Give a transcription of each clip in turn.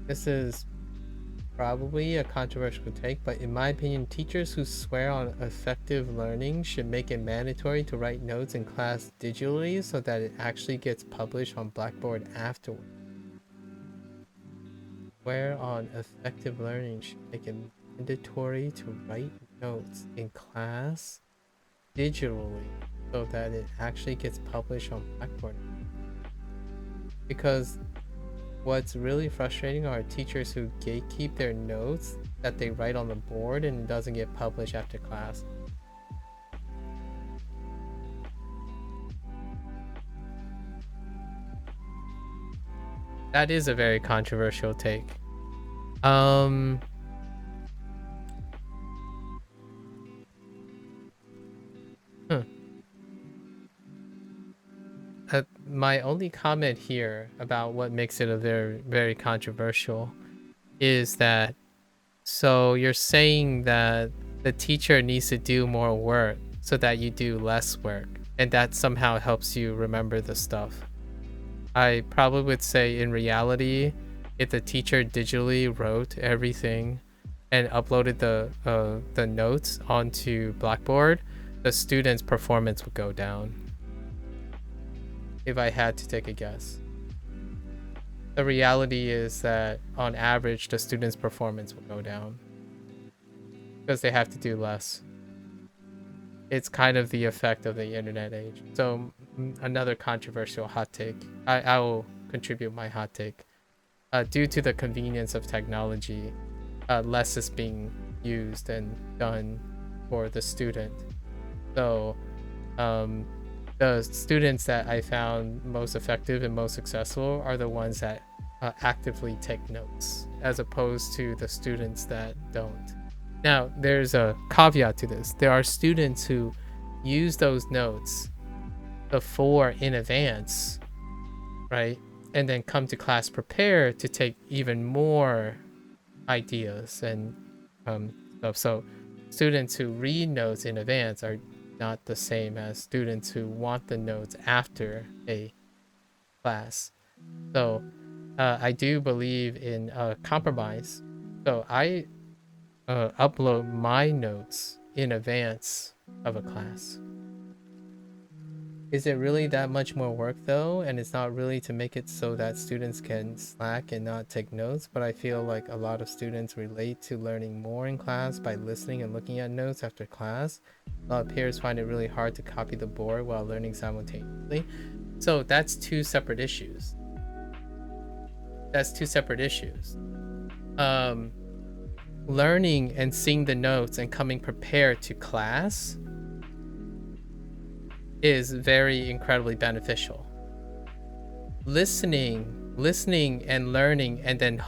This is probably a controversial take, but in my opinion, teachers who swear on effective learning should make it mandatory to write notes in class digitally so that it actually gets published on Blackboard afterward. Swear on effective learning should make it mandatory to write notes in class digitally so that it actually gets published on Blackboard. Because what's really frustrating are teachers who gatekeep their notes that they write on the board and it doesn't get published after class. That is a very controversial take. My only comment here about what makes it a very, very controversial is that, so you're saying that the teacher needs to do more work so that you do less work, and that somehow helps you remember the stuff. I probably would say in reality, if the teacher digitally wrote everything and uploaded the notes onto Blackboard, the student's performance would go down. If I had to take a guess. The reality is that on average, the student's performance will go down because they have to do less. It's kind of the effect of the internet age. So another controversial hot take. I will contribute my hot take. Due to the convenience of technology, less is being used and done for the student. So the students that I found most effective and most successful are the ones that actively take notes, as opposed to the students that don't. Now, there's a caveat to this. There are students who use those notes before in advance, right? And then come to class prepared to take even more ideas and stuff. So students who read notes in advance are not the same as students who want the notes after a class. So I do believe in a compromise. So I upload my notes in advance of a class. Is it really that much more work though? And it's not really to make it so that students can slack and not take notes, but I feel like a lot of students relate to learning more in class by listening and looking at notes after class. A lot of peers find it really hard to copy the board while learning simultaneously. So that's two separate issues. Learning and seeing the notes and coming prepared to class is very incredibly beneficial. Listening and learning and then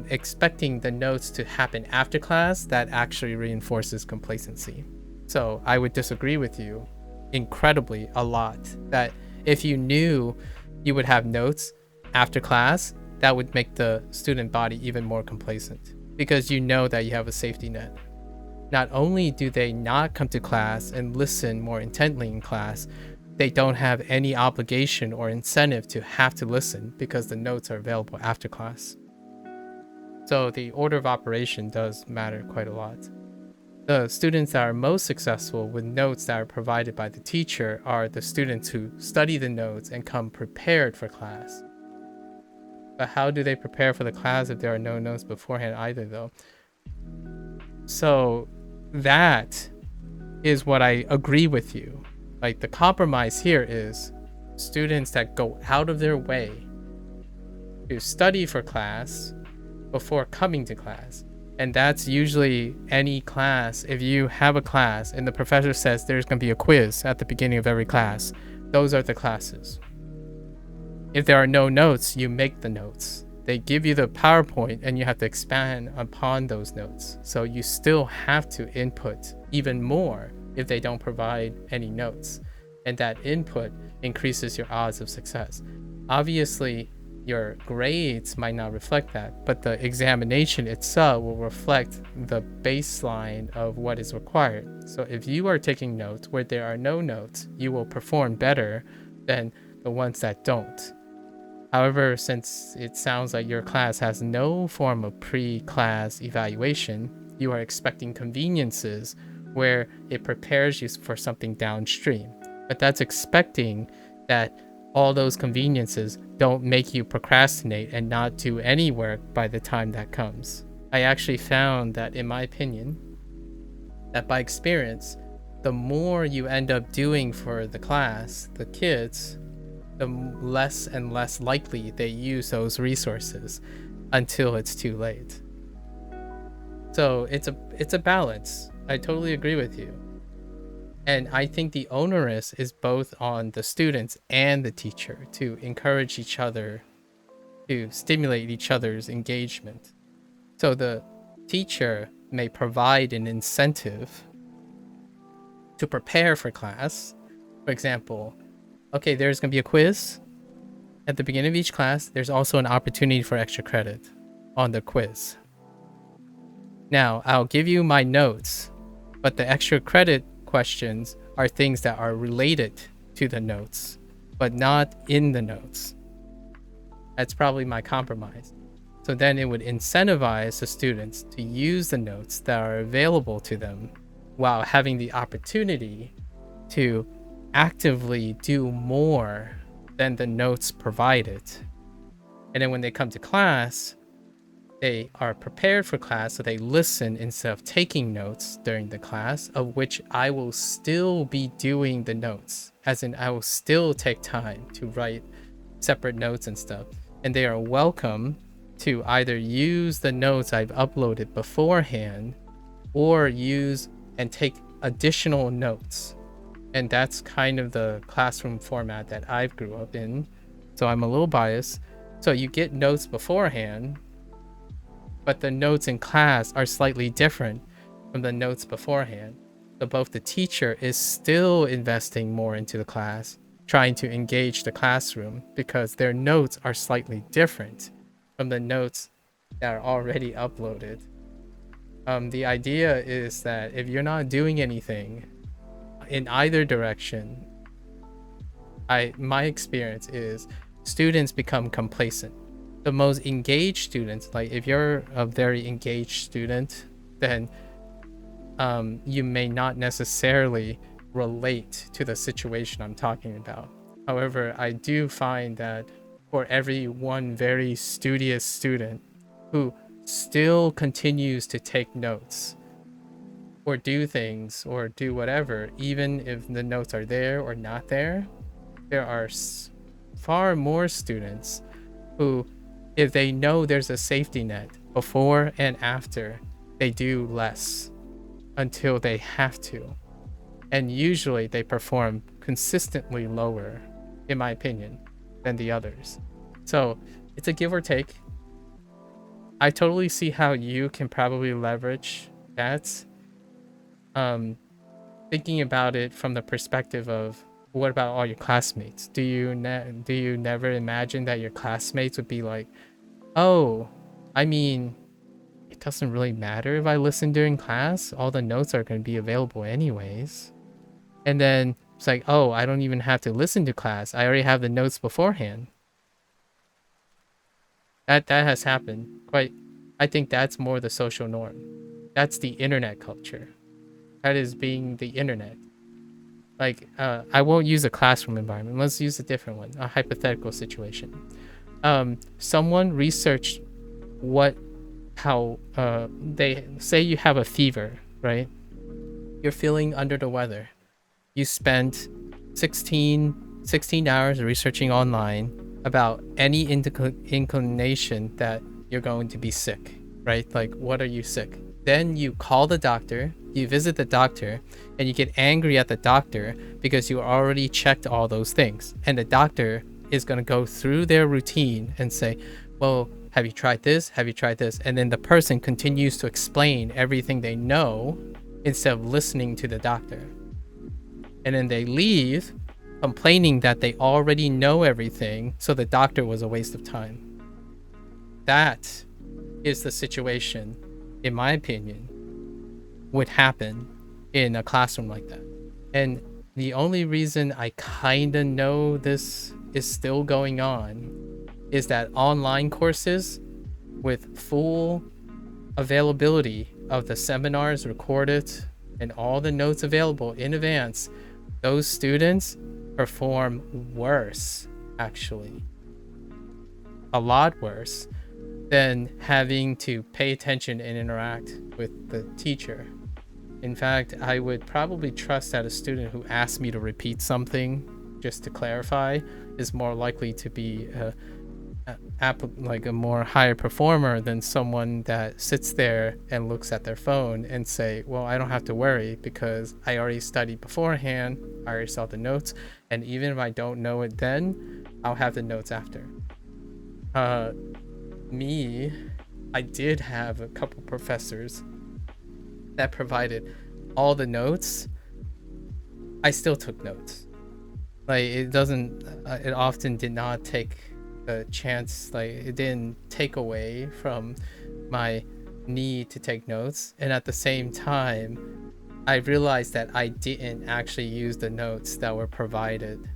expecting the notes to happen after class, that actually reinforces complacency. So I would disagree with you incredibly a lot that if you knew you would have notes after class, that would make the student body even more complacent because you know that you have a safety net. Not only do they not come to class and listen more intently in class, they don't have any obligation or incentive to have to listen because the notes are available after class. So the order of operation does matter quite a lot. The students that are most successful with notes that are provided by the teacher are the students who study the notes and come prepared for class. But how do they prepare for the class if there are no notes beforehand either though? So that is what I agree with you. Like the compromise here is students that go out of their way to study for class before coming to class. And that's usually any class. If you have a class and the professor says there's going to be a quiz at the beginning of every class, those are the classes. If there are no notes, you make the notes. They give you the PowerPoint and you have to expand upon those notes. So you still have to input even more if they don't provide any notes. And that input increases your odds of success. Obviously, your grades might not reflect that, but the examination itself will reflect the baseline of what is required. So if you are taking notes where there are no notes, you will perform better than the ones that don't. However, since it sounds like your class has no form of pre-class evaluation, you are expecting conveniences where it prepares you for something downstream. But that's expecting that all those conveniences don't make you procrastinate and not do any work by the time that comes. I actually found that, in my opinion, that by experience, the more you end up doing for the class, the kids, the less and less likely they use those resources until it's too late. So it's a balance. I totally agree with you. And I think the onus is both on the students and the teacher to encourage each other, to stimulate each other's engagement. So the teacher may provide an incentive to prepare for class. For example, okay, there's going to be a quiz. At the beginning of each class, there's also an opportunity for extra credit on the quiz. Now, I'll give you my notes, but the extra credit questions are things that are related to the notes, but not in the notes. That's probably my compromise. So then it would incentivize the students to use the notes that are available to them while having the opportunity to actively do more than the notes provided. And then when they come to class, they are prepared for class, so they listen instead of taking notes during the class, of which I will still be doing the notes, as in I will still take time to write separate notes and stuff. And they are welcome to either use the notes I've uploaded beforehand or use and take additional notes. And that's kind of the classroom format that I've grew up in. So I'm a little biased. So you get notes beforehand, but the notes in class are slightly different from the notes beforehand. So both the teacher is still investing more into the class, trying to engage the classroom because their notes are slightly different from the notes that are already uploaded. The idea is that if you're not doing anything in either direction, my experience is students become complacent. The most engaged students, like if you're a very engaged student, then you may not necessarily relate to the situation I'm talking about. However, I do find that for every one very studious student who still continues to take notes or do things or do whatever, even if the notes are there or not there, there are far more students who, if they know there's a safety net before and after, they do less until they have to. And usually they perform consistently lower, in my opinion, than the others. So it's a give or take. I totally see how you can probably leverage that. Thinking about it from the perspective of, what about all your classmates? Do you never imagine that your classmates would be like, oh, I mean, it doesn't really matter if I listen during class. All the notes are going to be available anyways. And then it's like, oh, I don't even have to listen to class. I already have the notes beforehand. That has happened. I think that's more the social norm. That's the internet culture. That is being the internet. Like, I won't use a classroom environment. Let's use a different one, a hypothetical situation. Someone researched how they say you have a fever, right? You're feeling under the weather. You spent 16 hours researching online about any inclination that you're going to be sick, right? Like, what are you sick? Then you call the doctor, you visit the doctor, and you get angry at the doctor because you already checked all those things. And the doctor is going to go through their routine and say, well, have you tried this? Have you tried this? And then the person continues to explain everything they know instead of listening to the doctor. And then they leave complaining that they already know everything, so the doctor was a waste of time. That is the situation, in my opinion, would happen in a classroom like that. And the only reason I kind of know this is still going on is that online courses with full availability of the seminars recorded and all the notes available in advance, those students perform worse, actually. A lot worse than having to pay attention and interact with the teacher. In fact, I would probably trust that a student who asks me to repeat something just to clarify is more likely to be like a more higher performer than someone that sits there and looks at their phone and say, well, I don't have to worry because I already studied beforehand, I already saw the notes, and even if I don't know it then, I'll have the notes after. Me, I did have a couple professors that provided all the notes. I still took notes. Like it doesn't it often did not take the chance, like it didn't take away from my need to take notes. And at the same time, I realized that I didn't actually use the notes that were provided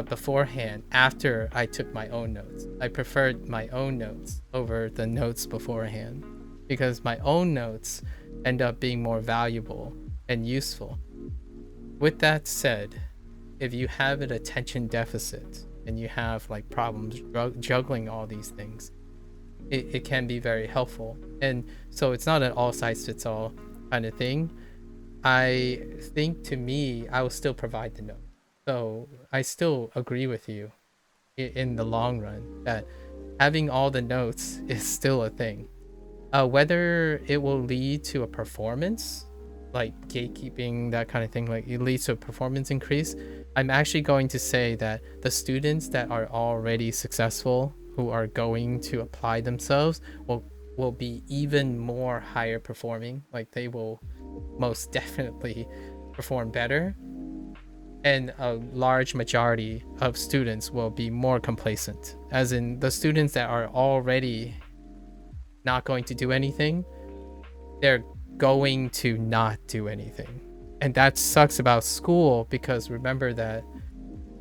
beforehand after I took my own notes. I preferred my own notes over the notes beforehand because my own notes end up being more valuable and useful. With that said, if you have an attention deficit and you have like problems juggling all these things, it can be very helpful. And so it's not an all size fits all kind of thing. I think to me, I will still provide the note. So I still agree with you in the long run that having all the notes is still a thing. Whether it will lead to a performance, like gatekeeping, that kind of thing, like it leads to a performance increase, I'm actually going to say that the students that are already successful, who are going to apply themselves, will be even more higher performing. Like they will most definitely perform better, and a large majority of students will be more complacent, as in the students that are already not going to do anything, they're going to not do anything. And that sucks about school, because remember that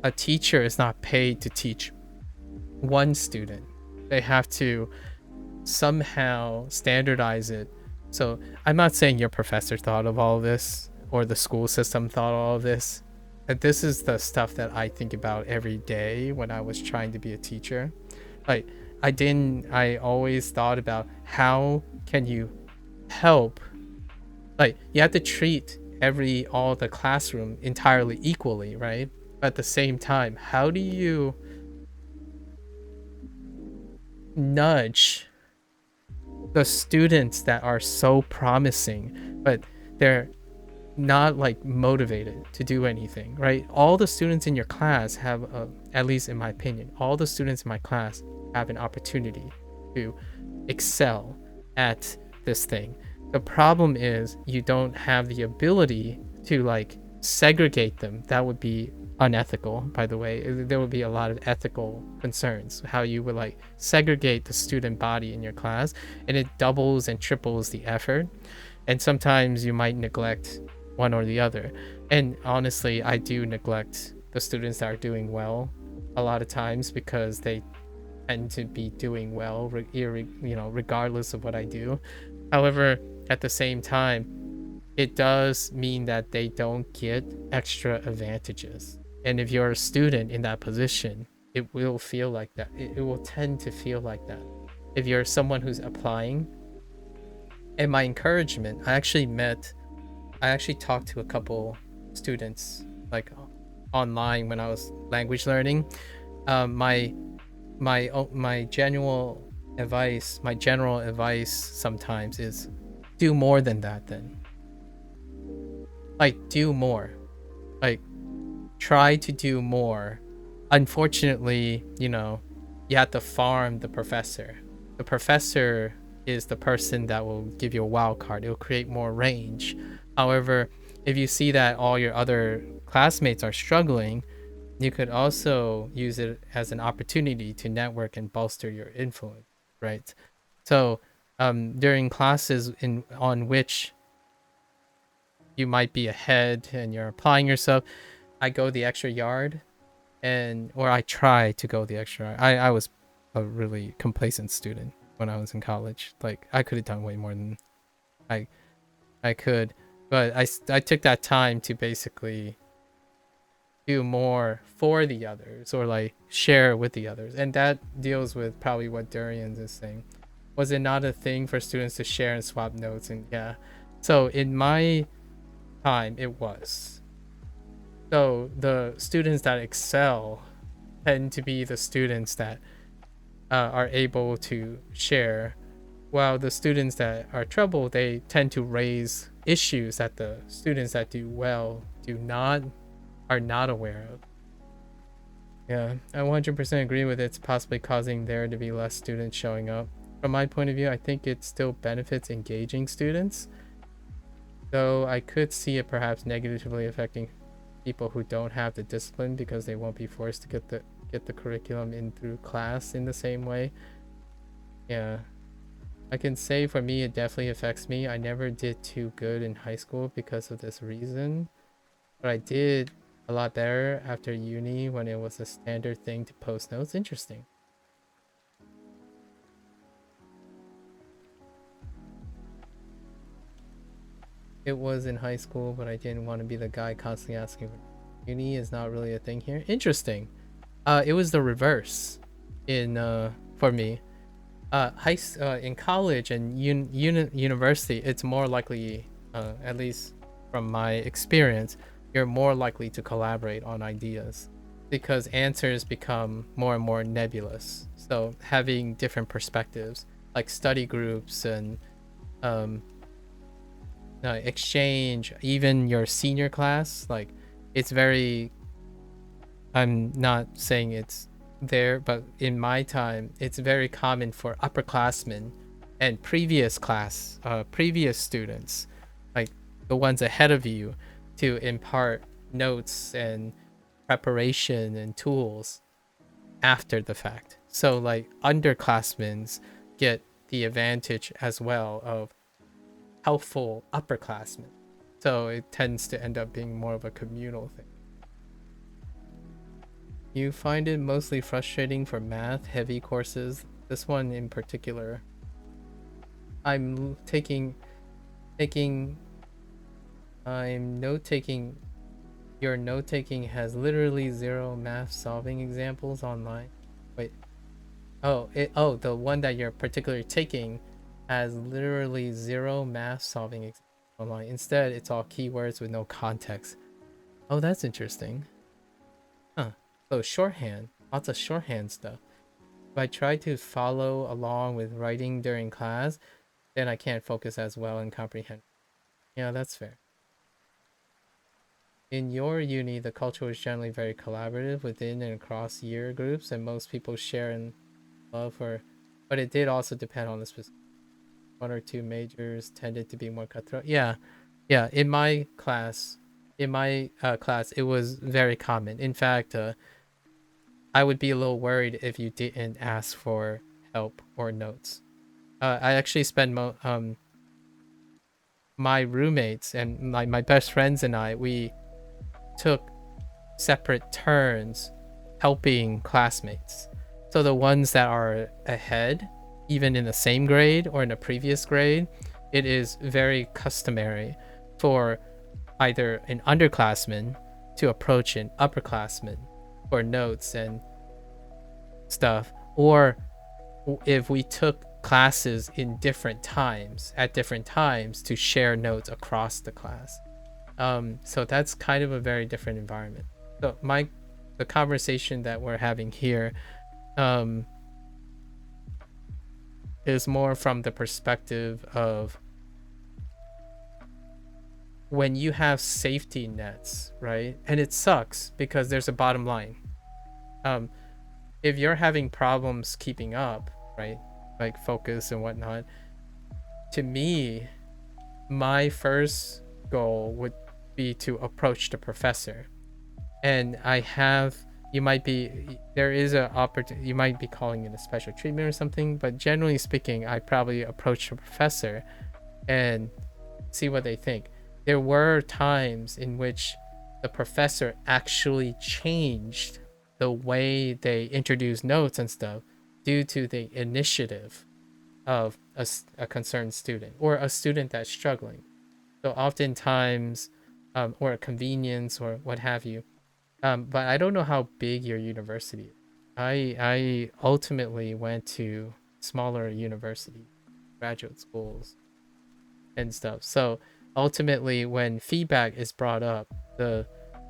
a teacher is not paid to teach one student. They have to somehow standardize it. So I'm not saying your professor thought of all of this or the school system thought of all of this. But this is the stuff that I think about every day when I was trying to be a teacher. Like I always thought about how can you help, like you have to treat all the classroom entirely equally, right? But at the same time, how do you nudge the students that are so promising but they're not like motivated to do anything, right? All the students in your class have at least in my opinion, all the students in my class have an opportunity to excel at this thing. The problem is you don't have the ability to like segregate them. That would be unethical, by the way. There would be a lot of ethical concerns how you would like segregate the student body in your class, and it doubles and triples the effort, and sometimes you might neglect one or the other. And honestly, I do neglect the students that are doing well a lot of times because they tend to be doing well regardless of what I do. However, at the same time, it does mean that they don't get extra advantages. And if you're a student in that position, it will feel like that. It will tend to feel like that. If you're someone who's applying, and my encouragement, I actually talked to a couple students like online when I was language learning. My general advice sometimes is do more than that. Then like do more, like try to do more. Unfortunately, you have to farm the professor. The professor is the person that will give you a wild card. It will create more range. However, if you see that all your other classmates are struggling, you could also use it as an opportunity to network and bolster your influence, right? So during classes on which you might be ahead and you're applying yourself, I go the extra yard, or I try to go the extra yard. I was a really complacent student when I was in college. Like I could have done way more than I I could, but I took that time to basically do more for the others or like share with the others, and that deals with probably what Durian's is saying. Was it not a thing for students to share and swap notes? And yeah, so in my time it was. So the students that excel tend to be the students that are able to share, while the students that are trouble, they tend to raise issues that the students that do well do not are not aware of. Yeah, I 100% agree with it's possibly causing there to be less students showing up. From my point of view, I think it still benefits engaging students, though I could see it perhaps negatively affecting people who don't have the discipline because they won't be forced to get the curriculum in through class in the same way. Yeah, I can say for me it definitely affects me. I never did too good in high school because of this reason, but I did a lot better after uni when it was a standard thing to post notes. Interesting. It was in high school, but I didn't want to be the guy constantly asking. Uni is not really a thing here. Interesting. It was the reverse in for me. In college and university, it's more likely, at least from my experience, you're more likely to collaborate on ideas because answers become more and more nebulous. So having different perspectives, like study groups and um, exchange, even your senior class, like it's very. I'm not saying it's there, but in my time, it's very common for upperclassmen and previous students, like the ones ahead of you, to impart notes and preparation and tools after the fact. So like underclassmen get the advantage as well of helpful upperclassmen. So it tends to end up being more of a communal thing. You find it mostly frustrating for math heavy courses? This one in particular. I'm taking I'm note taking your note taking has literally zero math solving examples online. Wait. The one that you're particularly taking has literally zero math solving examples online. Instead, it's all keywords with no context. Oh, that's interesting. Huh. So shorthand, lots of shorthand stuff. If I try to follow along with writing during class, then I can't focus as well and comprehend. Yeah, that's fair. In your uni, the culture was generally very collaborative within and across year groups, and most people share and love for. But it did also depend on the specific. One or two majors tended to be more cutthroat. Yeah, yeah. In my class, it was very common. In fact, I would be a little worried if you didn't ask for help or notes. I actually spend my roommates and my best friends and we took separate turns helping classmates. So the ones that are ahead, even in the same grade or in a previous grade, it is very customary for either an underclassman to approach an upperclassman for notes and stuff, or if we took classes in different times at different times to share notes across the class. So that's kind of a very different environment. So the conversation that we're having here is more from the perspective of when you have safety nets, right? And it sucks because there's a bottom line. If you're having problems keeping up, right, like focus and whatnot, to me, my first goal would be to approach the professor. And there is a opportunity, you might be calling it a special treatment or something, but generally speaking, I probably approach the professor and see what they think. There were times in which the professor actually changed the way they introduce notes and stuff due to the initiative of a concerned student or a student that's struggling. So oftentimes, or a convenience or what have you. But I don't know how big your university is. I ultimately went to smaller universities, graduate schools, and stuff. So ultimately, when feedback is brought up,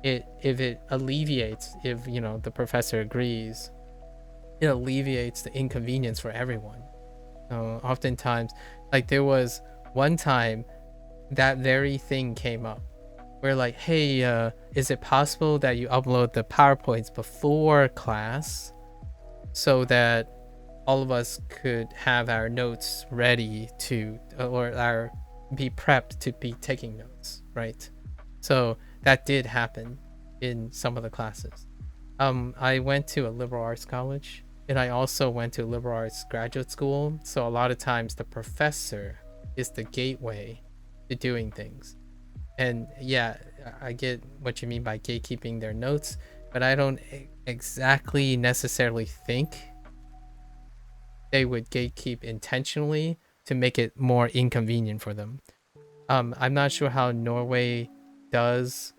if it alleviates, if the professor agrees, it alleviates the inconvenience for everyone. Oftentimes, like there was one time that very thing came up. We're like, hey, is it possible that you upload the PowerPoints before class so that all of us could have our notes ready to, or our be prepped to be taking notes, right? So that did happen in some of the classes. I went to a liberal arts college, and I also went to a liberal arts graduate school. So a lot of times the professor is the gateway to doing things. And yeah, I get what you mean by gatekeeping their notes, but I don't exactly necessarily think they would gatekeep intentionally to make it more inconvenient for them. I'm not sure how Norway does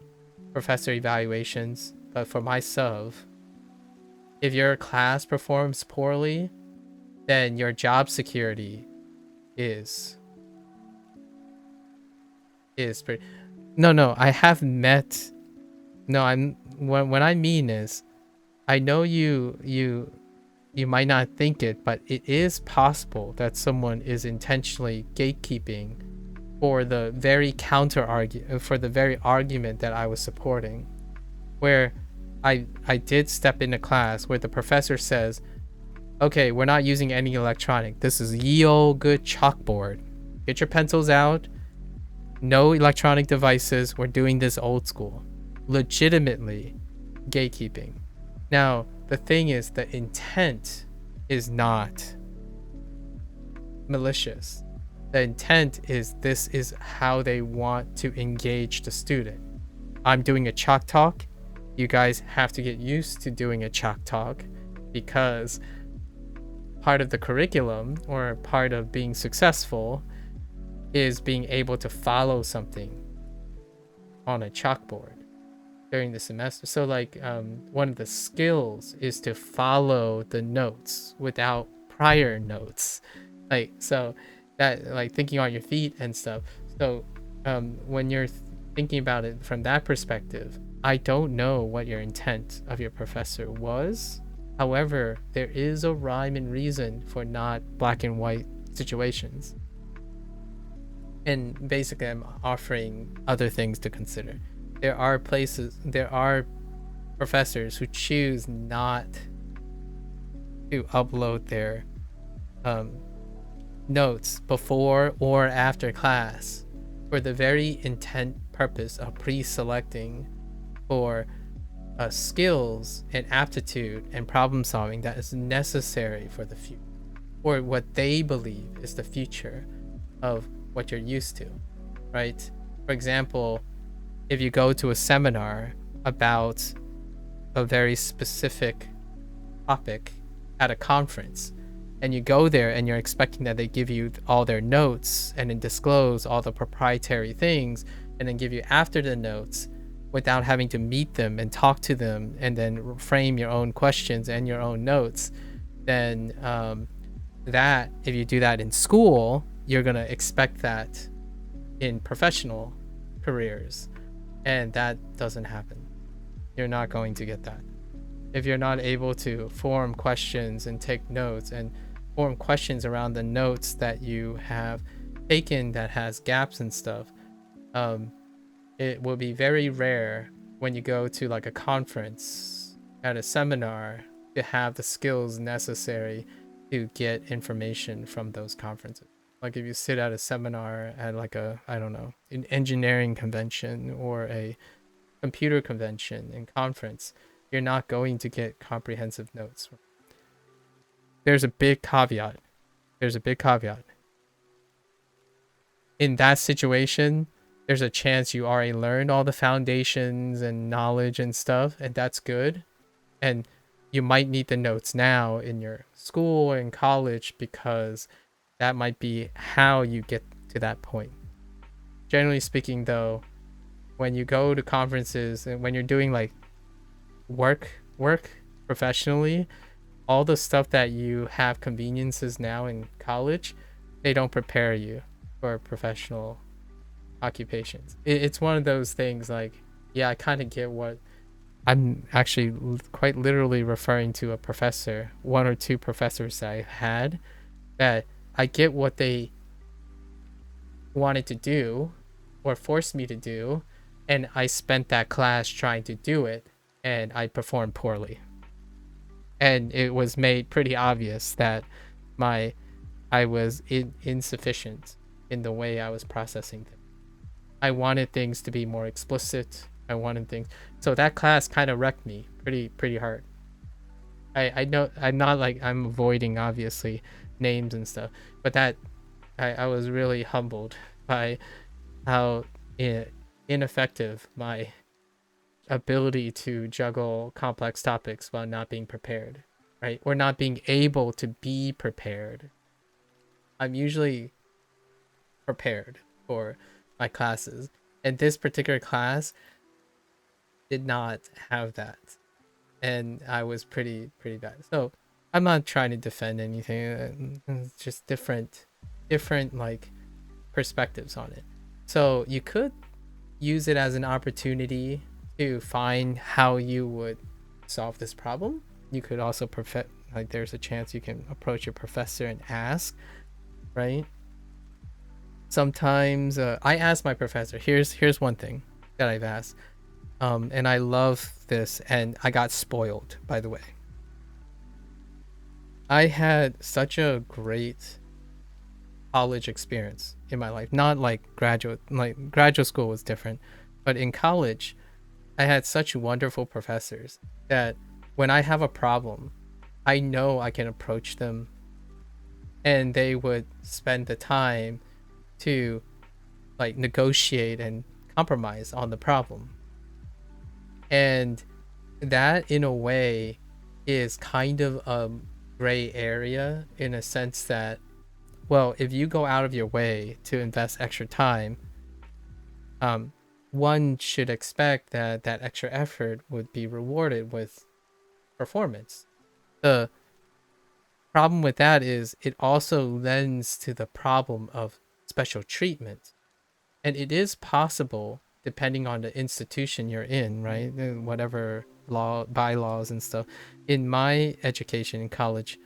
professor evaluations, but for myself, if your class performs poorly, then your job security is pretty. No, I have met. No, I'm what I mean is, I know you might not think it, but it is possible that someone is intentionally gatekeeping for the very argument that I was supporting, where I did step into class where the professor says, okay, we're not using any electronic. This is ye old good chalkboard. Get your pencils out. No electronic devices. We're doing this old school. Legitimately gatekeeping. Now, the thing is, the intent is not malicious. The intent is this is how they want to engage the student. I'm doing a chalk talk. You guys have to get used to doing a chalk talk, because part of the curriculum or part of being successful is being able to follow something on a chalkboard during the semester. So like one of the skills is to follow the notes without prior notes, like, so that, like, thinking on your feet and stuff. So when you're thinking about it from that perspective, I don't know what your intent of your professor was. However, there is a rhyme and reason for not black and white situations. And basically, I'm offering other things to consider. There are professors who choose not to upload their notes before or after class for the very intent purpose of pre-selecting for skills and aptitude and problem solving that is necessary for the future, or what they believe is the future of what you're used to, right? For example, if you go to a seminar about a very specific topic at a conference, and you go there and you're expecting that they give you all their notes and then disclose all the proprietary things and then give you after the notes without having to meet them and talk to them and then frame your own questions and your own notes, then that, if you do that in school, you're going to expect that in professional careers, and that doesn't happen. You're not going to get that. If you're not able to form questions and take notes and form questions around the notes that you have taken that has gaps and stuff, it will be very rare when you go to like a conference at a seminar to have the skills necessary to get information from those conferences. Like if you sit at a seminar at like a, I don't know, an engineering convention or a computer convention and conference, you're not going to get comprehensive notes. There's a big caveat. In that situation, there's a chance you already learned all the foundations and knowledge and stuff, and that's good. And you might need the notes now in your school or in college because that might be how you get to that point. Generally speaking, though, when you go to conferences and when you're doing like work professionally, all the stuff that you have conveniences now in college, they don't prepare you for professional occupations. It's one of those things like, yeah, I kind of get what I'm actually quite literally referring to a professor, one or two professors I had, that I get what they wanted to do or forced me to do, and I spent that class trying to do it, and I performed poorly. And it was made pretty obvious that my I was insufficient in the way I was processing things. I wanted things to be more explicit. I wanted things. So that class kind of wrecked me pretty hard. I know I'm not like I'm avoiding obviously names and stuff, but that I was really humbled by how ineffective my ability to juggle complex topics while not being prepared, right? Or not being able to be prepared. I'm usually prepared for my classes, and this particular class did not have that, and I was pretty bad. So I'm not trying to defend anything. It's just different like perspectives on it. So you could use it as an opportunity to find how you would solve this problem. You could also perfect, like there's a chance you can approach your professor and ask, right? Sometimes I ask my professor. Here's one thing that I've asked, and I love this, and I got spoiled, by the way. I had such a great college experience in my life. Not like graduate school was different, but in college, I had such wonderful professors that when I have a problem, I know I can approach them, and they would spend the time to like negotiate and compromise on the problem. And that in a way is kind of a gray area in a sense that, well, if you go out of your way to invest extra time, one should expect that that extra effort would be rewarded with performance. The problem with that is it also lends to the problem of special treatment. And it is possible, depending on the institution you're in, right? Whatever law, bylaws, and stuff. In my education in college,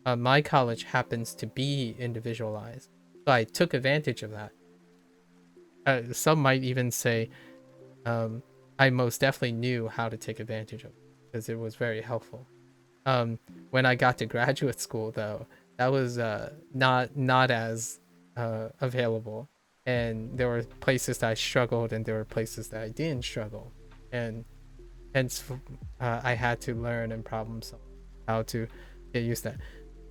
my college happens to be individualized. So I took advantage of that. Some might even say I most definitely knew how to take advantage of it because it was very helpful. When I got to graduate school, though, that was not as available, and there were places that I struggled, and there were places that I didn't struggle, and hence I had to learn and problem solve how to get used to that.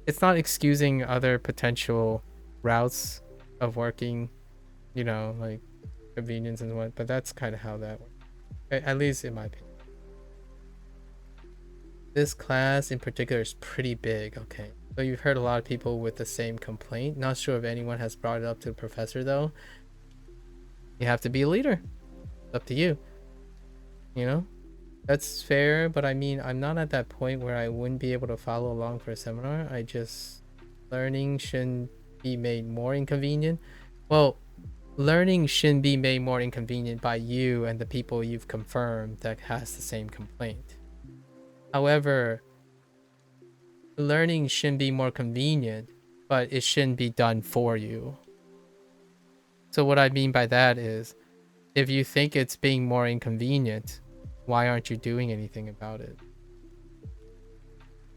It's not excusing other potential routes of working, like convenience and what, but that's kind of how that works, at least in my opinion. This class in particular is pretty big. Okay, so you've heard a lot of people with the same complaint. Not sure if anyone has brought it up to the professor though. You have to be a leader. It's up to you. You know, that's fair, but I mean, I'm not at that point where I wouldn't be able to follow along for a seminar. I just, learning shouldn't be made more inconvenient. Well, learning shouldn't be made more inconvenient by you and the people you've confirmed that has the same complaint. However, learning shouldn't be more convenient, but it shouldn't be done for you. So what I mean by that is, if you think it's being more inconvenient, why aren't you doing anything about it?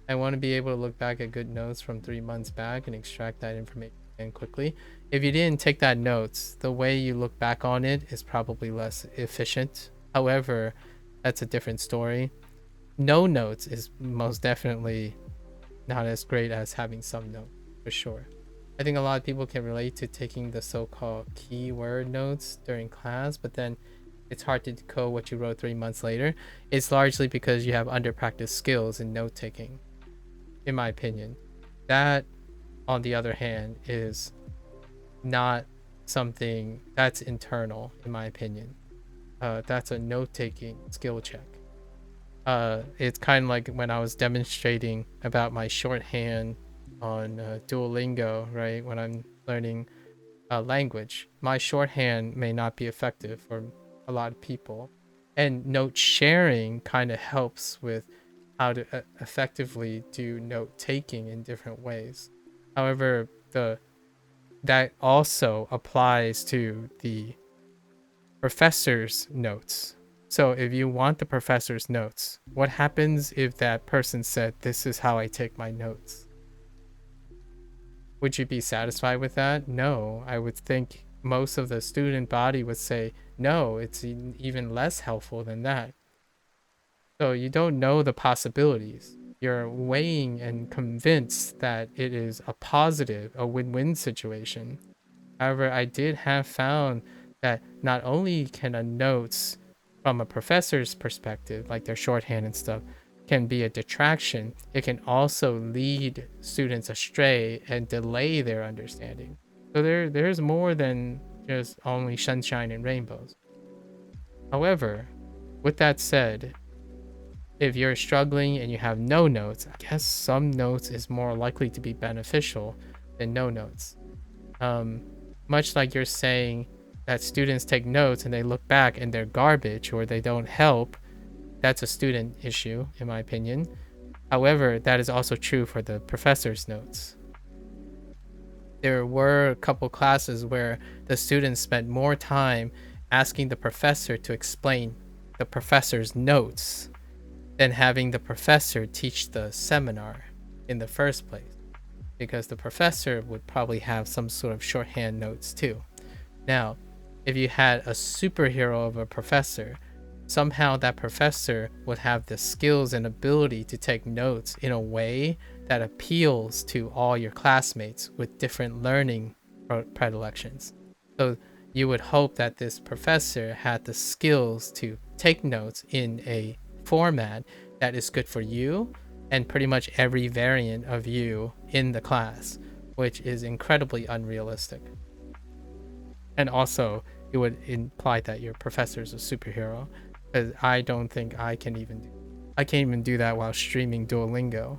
I want to be able to look back at good notes from 3 months back and extract that information in quickly. If you didn't take that notes, the way you look back on it is probably less efficient. However, that's a different story. No notes is most definitely not as great as having some notes, for sure. I think a lot of people can relate to taking the so-called keyword notes during class, but then it's hard to decode what you wrote 3 months later. It's largely because you have underpracticed skills in note taking, in my opinion. That, on the other hand, is not something that's internal, in my opinion. That's a note taking skill check. It's kind of like when I was demonstrating about my shorthand on Duolingo, right? When I'm learning a language, my shorthand may not be effective for a lot of people, and note sharing kind of helps with how to effectively do note taking in different ways. However, the that also applies to the professor's notes. So if you want the professor's notes, what happens if that person said, "This is how I take my notes"? Would you be satisfied with that? No, I would think most of the student body would say, no, it's even less helpful than that. So you don't know the possibilities. You're weighing and convinced that it is a positive, a win-win situation. However, I did have found that not only can a notes from a professor's perspective, like their shorthand and stuff, can be a detraction, it can also lead students astray and delay their understanding. So there's more than just only sunshine and rainbows. However, with that said, if you're struggling and you have no notes, I guess some notes is more likely to be beneficial than no notes. Much like you're saying that students take notes and they look back and they're garbage or they don't help, that's a student issue, in my opinion. However, that is also true for the professor's notes. There were a couple classes where the students spent more time asking the professor to explain the professor's notes than having the professor teach the seminar in the first place, because the professor would probably have some sort of shorthand notes too. Now, if you had a superhero of a professor, somehow that professor would have the skills and ability to take notes in a way that appeals to all your classmates with different learning predilections. So you would hope that this professor had the skills to take notes in a format that is good for you and pretty much every variant of you in the class, which is incredibly unrealistic. And also, it would imply that your professor is a superhero, because I don't think I can't even do that while streaming Duolingo.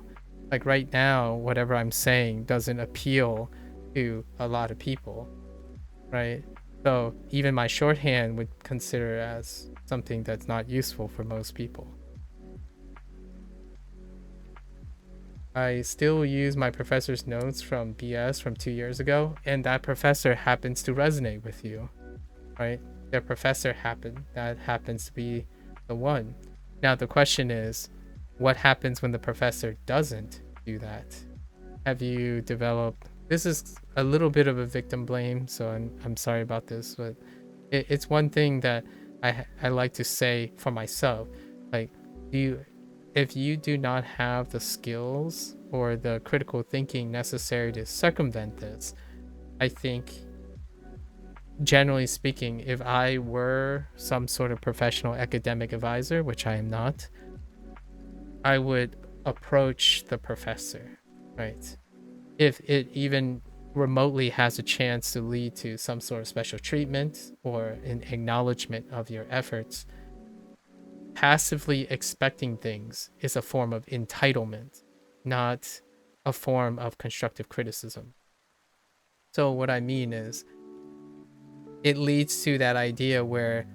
Like right now, whatever I'm saying doesn't appeal to a lot of people, right? So even my shorthand would consider as something that's not useful for most people. I still use my professor's notes from BS from 2 years ago, and that professor happens to resonate with you, right? Their professor happens to be the one. Now the question is, what happens when the professor doesn't do that? Have you developed? This is a little bit of a victim blame, so I'm sorry about this, but it's one thing that I like to say for myself. Like, if you do not have the skills or the critical thinking necessary to circumvent this, I think, generally speaking, if I were some sort of professional academic advisor, which I am not, I would approach the professor, right? If it even remotely has a chance to lead to some sort of special treatment or an acknowledgement of your efforts, passively expecting things is a form of entitlement, not a form of constructive criticism. So what I mean is, it leads to that idea where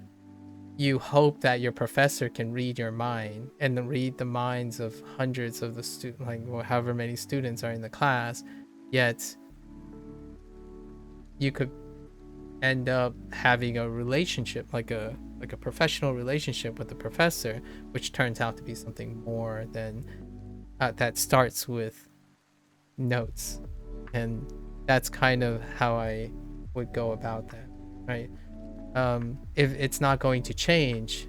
you hope that your professor can read your mind and then read the minds of hundreds of the students, like however many students are in the class, yet you could end up having a relationship, like a professional relationship with the professor, which turns out to be something more than that starts with notes. And that's kind of how I would go about that, right? If it's not going to change,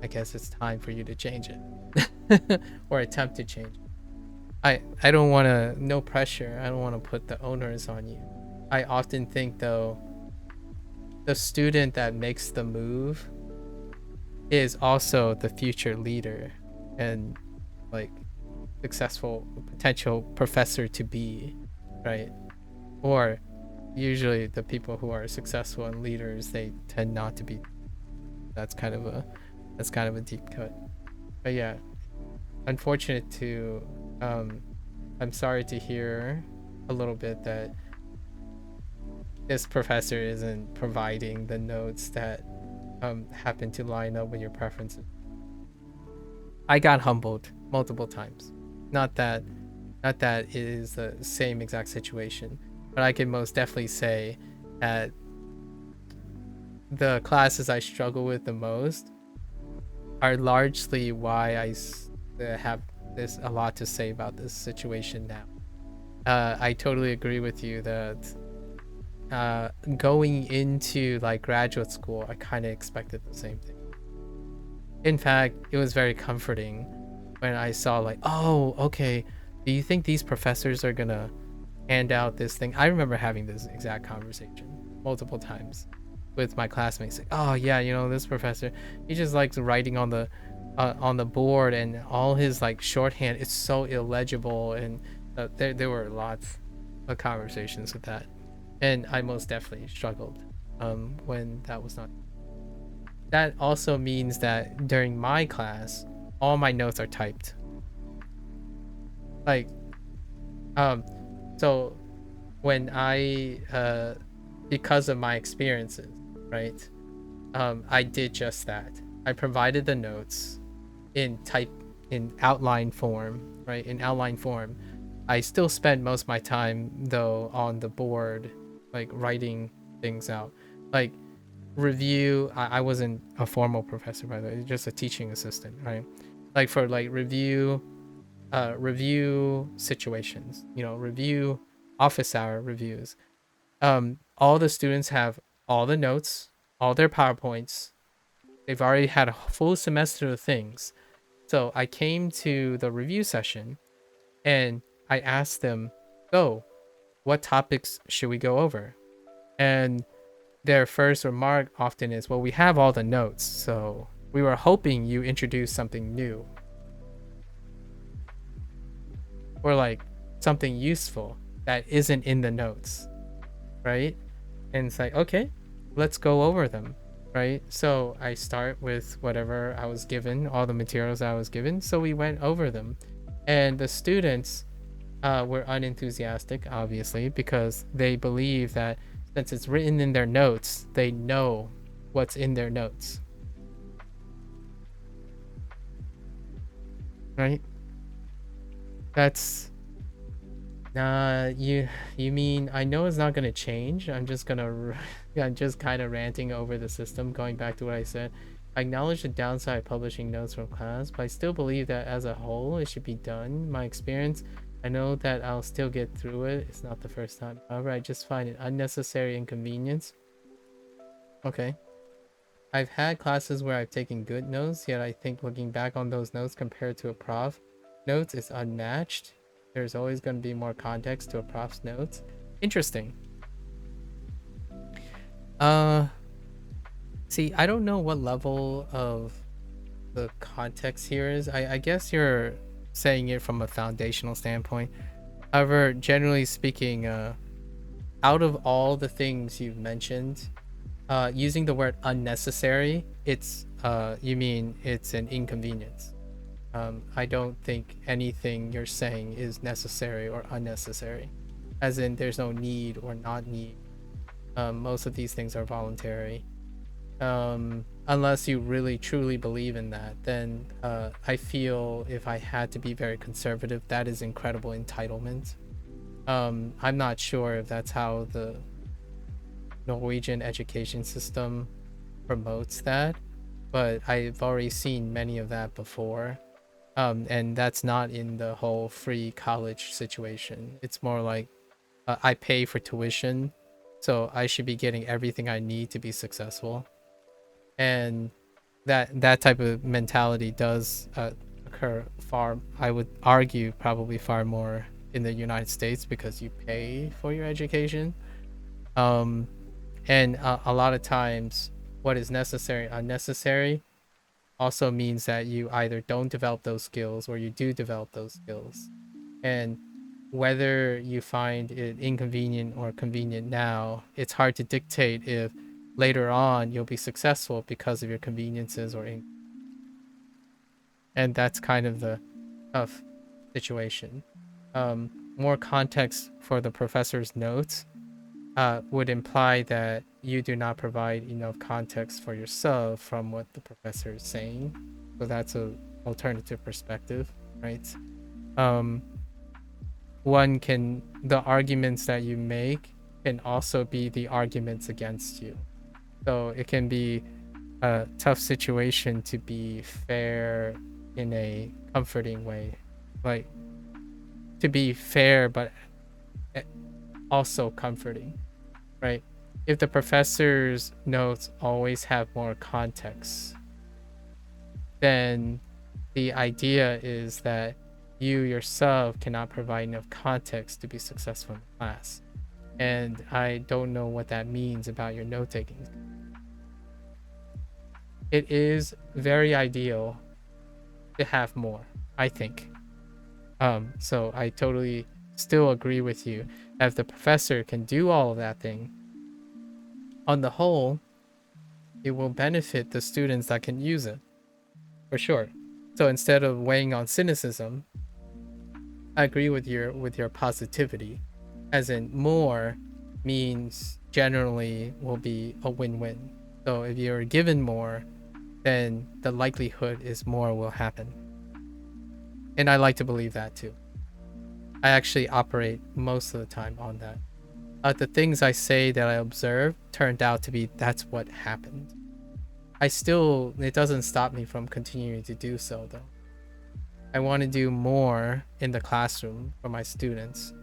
I guess it's time for you to change it or attempt to change it. I don't want to, no pressure, I don't want to put the onus on you. I often think though, the student that makes the move is also the future leader and like successful potential professor to be, right? Or usually the people who are successful and leaders, they tend not to be. That's kind of a deep cut. But yeah, unfortunate to I'm sorry to hear a little bit that this professor isn't providing the notes that happen to line up with your preferences. I got humbled multiple times. Not that it is the same exact situation, but I can most definitely say that the classes I struggle with the most are largely why have this a lot to say about this situation now. I totally agree with you that going into like graduate school, I kind of expected the same thing. In fact, it was very comforting when I saw like, oh, okay, do you think these professors are gonna hand out this thing? I remember having this exact conversation multiple times with my classmates. Like, oh yeah, this professor, he just likes writing on the board, and all his like shorthand is so illegible, and there were lots of conversations with that, and I most definitely struggled when that was not. That also means that during my class, all my notes are typed. Like, so when because of my experiences, right? I did just that. I provided the notes in outline form, right? In outline form. I still spend most of my time though on the board, like writing things out. Like review, I wasn't a formal professor by the way, just a teaching assistant, right? Like for like review situations, review office hour reviews. All the students have all the notes, all their PowerPoints. They've already had a full semester of things. So I came to the review session and I asked them, "So, what topics should we go over?" And their first remark often is, "Well, we have all the notes, so we were hoping you introduce something new." Or like something useful that isn't in the notes, right? And it's like, okay, let's go over them, right? So I start with whatever I was given, all the materials I was given. So we went over them, and the students were unenthusiastic, obviously, because they believe that since it's written in their notes, they know what's in their notes, right? That's you mean I know it's not gonna change. I'm just kind of ranting over the system, going back to what I said. I acknowledge the downside of publishing notes from class, but I still believe that as a whole it should be done. My experience, I know that I'll still get through it. It's not the first time. However, I just find it unnecessary inconvenience. Okay. I've had classes where I've taken good notes, yet I think looking back on those notes compared to a prof notes is unmatched. There's always going to be more context to a prof's notes. Interesting. See, I don't know what level of the context here is. I guess you're saying it from a foundational standpoint. However, generally speaking, out of all the things you've mentioned, using the word unnecessary, you mean it's an inconvenience. I don't think anything you're saying is necessary or unnecessary, as in there's no need or not need. Most of these things are voluntary. Unless you really truly believe in that, then I feel if I had to be very conservative, that is incredible entitlement. I'm not sure if that's how the Norwegian education system promotes that, but I've already seen many of that before. And that's not in the whole free college situation. It's more like I pay for tuition, so I should be getting everything I need to be successful. And that type of mentality does occur I would argue, probably far more in the United States because you pay for your education. And a lot of times, what is necessary, unnecessary, also means that you either don't develop those skills or you do develop those skills. And whether you find it inconvenient or convenient now, it's hard to dictate if later on you'll be successful because of your conveniences and that's kind of the tough situation. More context for the professor's notes would imply that you do not provide enough context for yourself from what the professor is saying. So that's a alternative perspective, right? Um, the arguments that you make can also be the arguments against you. So it can be a tough situation to be fair in a comforting way. Like, to be fair, but also comforting, right? If the professor's notes always have more context, then the idea is that you yourself cannot provide enough context to be successful in class. And I don't know what that means about your note taking. It is very ideal to have more, I think. So I totally still agree with you. If the professor can do all of that thing, on the whole, it will benefit the students that can use it, for sure. So instead of weighing on cynicism, I agree with your positivity, as in more means generally will be a win-win. So if you're given more, then the likelihood is more will happen. And I like to believe that too. I actually operate most of the time on that. The things I say that I observe turned out to be that's what happened. It doesn't stop me from continuing to do so though. I want to do more in the classroom for my students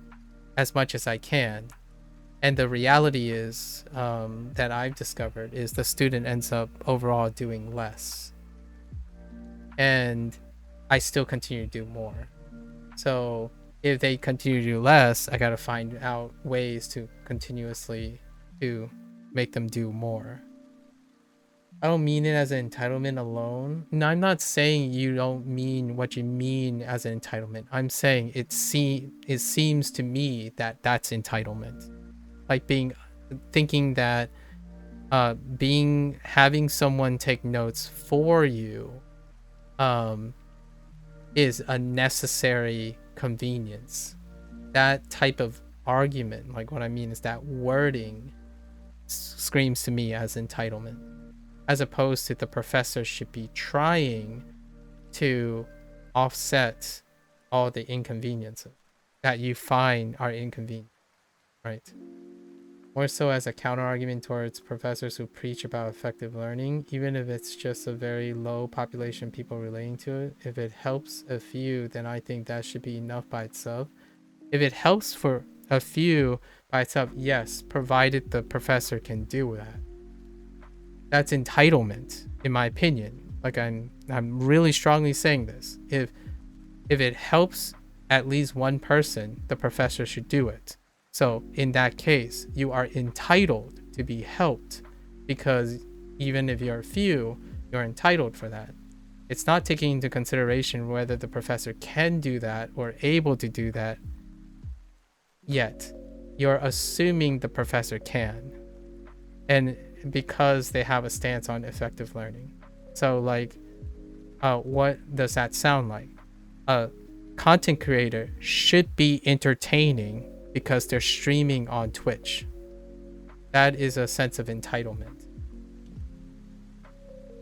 as much as I can. And the reality is that I've discovered is the student ends up overall doing less. And I still continue to do more. So if they continue to do less, I gotta find out ways to continuously to make them do more. I don't mean it as an entitlement alone. No, I'm not saying you don't mean what you mean as an entitlement. I'm saying it seems to me that that's entitlement. Like thinking that having someone take notes for you is a necessary convenience. That type of argument, like what I mean is that wording screams to me as entitlement, as opposed to the professor should be trying to offset all the inconveniences that you find are inconvenient, right? More so as a counter argument towards professors who preach about effective learning, even if it's just a very low population people relating to it. If it helps a few, then I think that should be enough by itself. If it helps for a few by itself, yes, provided the professor can do that. That's entitlement, in my opinion. Like I'm really strongly saying this. If it helps at least one person, the professor should do it. So in that case, you are entitled to be helped because even if you're a few, you're entitled for that. It's not taking into consideration whether the professor can do that or able to do that yet. You're assuming the professor can. And because they have a stance on effective learning. So like, what does that sound like? A content creator should be entertaining because they're streaming on Twitch. That is a sense of entitlement.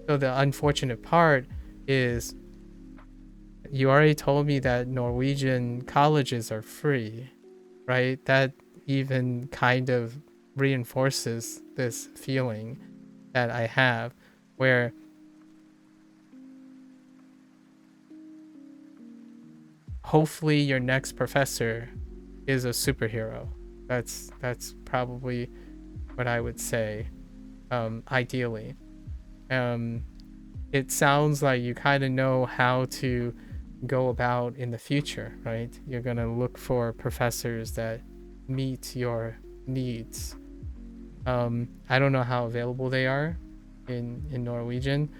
So the unfortunate part is you already told me that Norwegian colleges are free, right? That even kind of reinforces this feeling that I have where hopefully your next professor is a superhero. That's probably what I would say. Ideally, it sounds like you kind of know how to go about in the future, right? You're gonna look for professors that meet your needs. I don't know how available they are in Norwegian.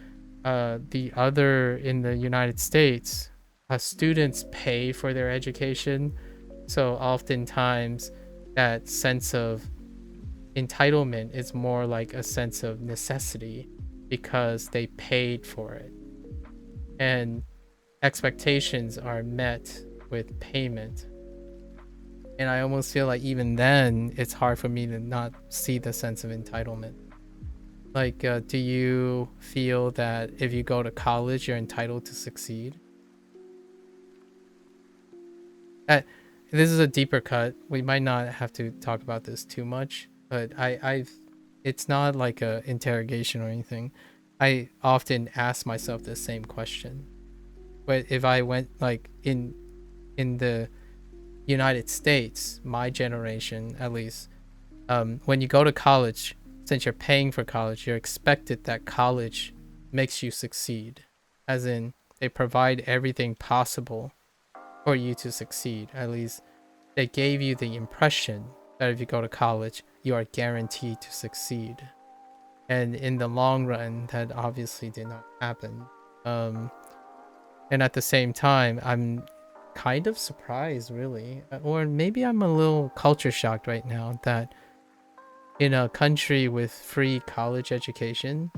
The other in the United States, students pay for their education, so oftentimes that sense of entitlement is more like a sense of necessity because they paid for it, and expectations are met with payment. And I almost feel like even then it's hard for me to not see the sense of entitlement. Like, do you feel that if you go to college, you're entitled to succeed? Uh, this is a deeper cut. We might not have to talk about this too much, but it's not like a interrogation or anything. I often ask myself the same question. But if I went like in the United States, my generation at least, when you go to college, since you're paying for college, you're expected that college makes you succeed, as in they provide everything possible for you to succeed. At least they gave you the impression that if you go to college, you are guaranteed to succeed. And in the long run, that obviously did not happen. And at the same time, I'm kind of surprised, really, or maybe I'm a little culture shocked right now that in a country with free college education,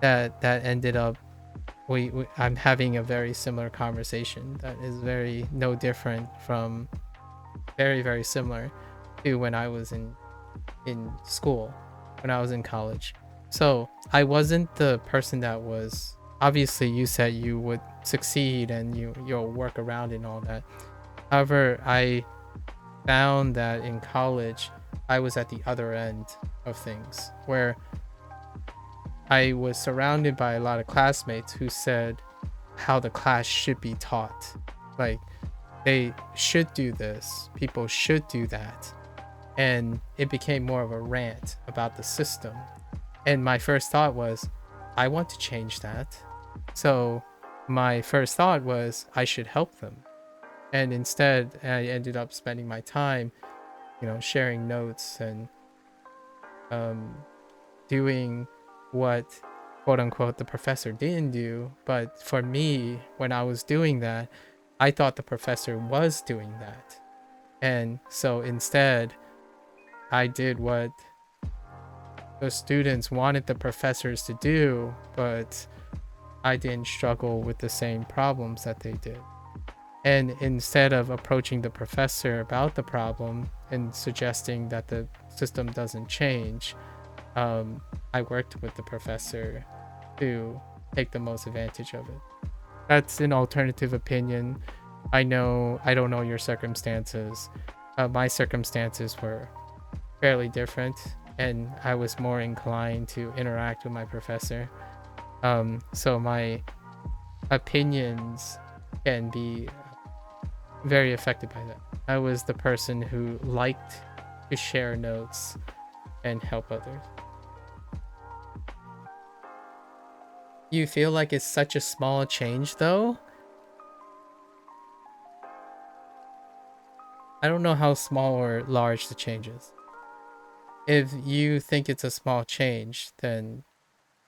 that ended up I'm having a very similar conversation that is very no different from very similar to when I was in school, when I was in college. So I wasn't the person that was, obviously you said you would succeed and you'll work around and all that. However, I found that in college I was at the other end of things, where I was surrounded by a lot of classmates who said how the class should be taught. Like, they should do this, people should do that. And it became more of a rant about the system. And my first thought was, I want to change that. So my first thought was I should help them. And instead, I ended up spending my time, sharing notes and doing what, quote unquote, the professor didn't do. But for me, when I was doing that, I thought the professor was doing that. And so instead, I did what the students wanted the professors to do, but I didn't struggle with the same problems that they did. And instead of approaching the professor about the problem and suggesting that the system doesn't change, I worked with the professor to take the most advantage of it. That's an alternative opinion. I don't know your circumstances. My circumstances were fairly different, and I was more inclined to interact with my professor. So my opinions can be very affected by that. I was the person who liked to share notes and help others. You feel like it's such a small change, though? I don't know how small or large the change is. If you think it's a small change, then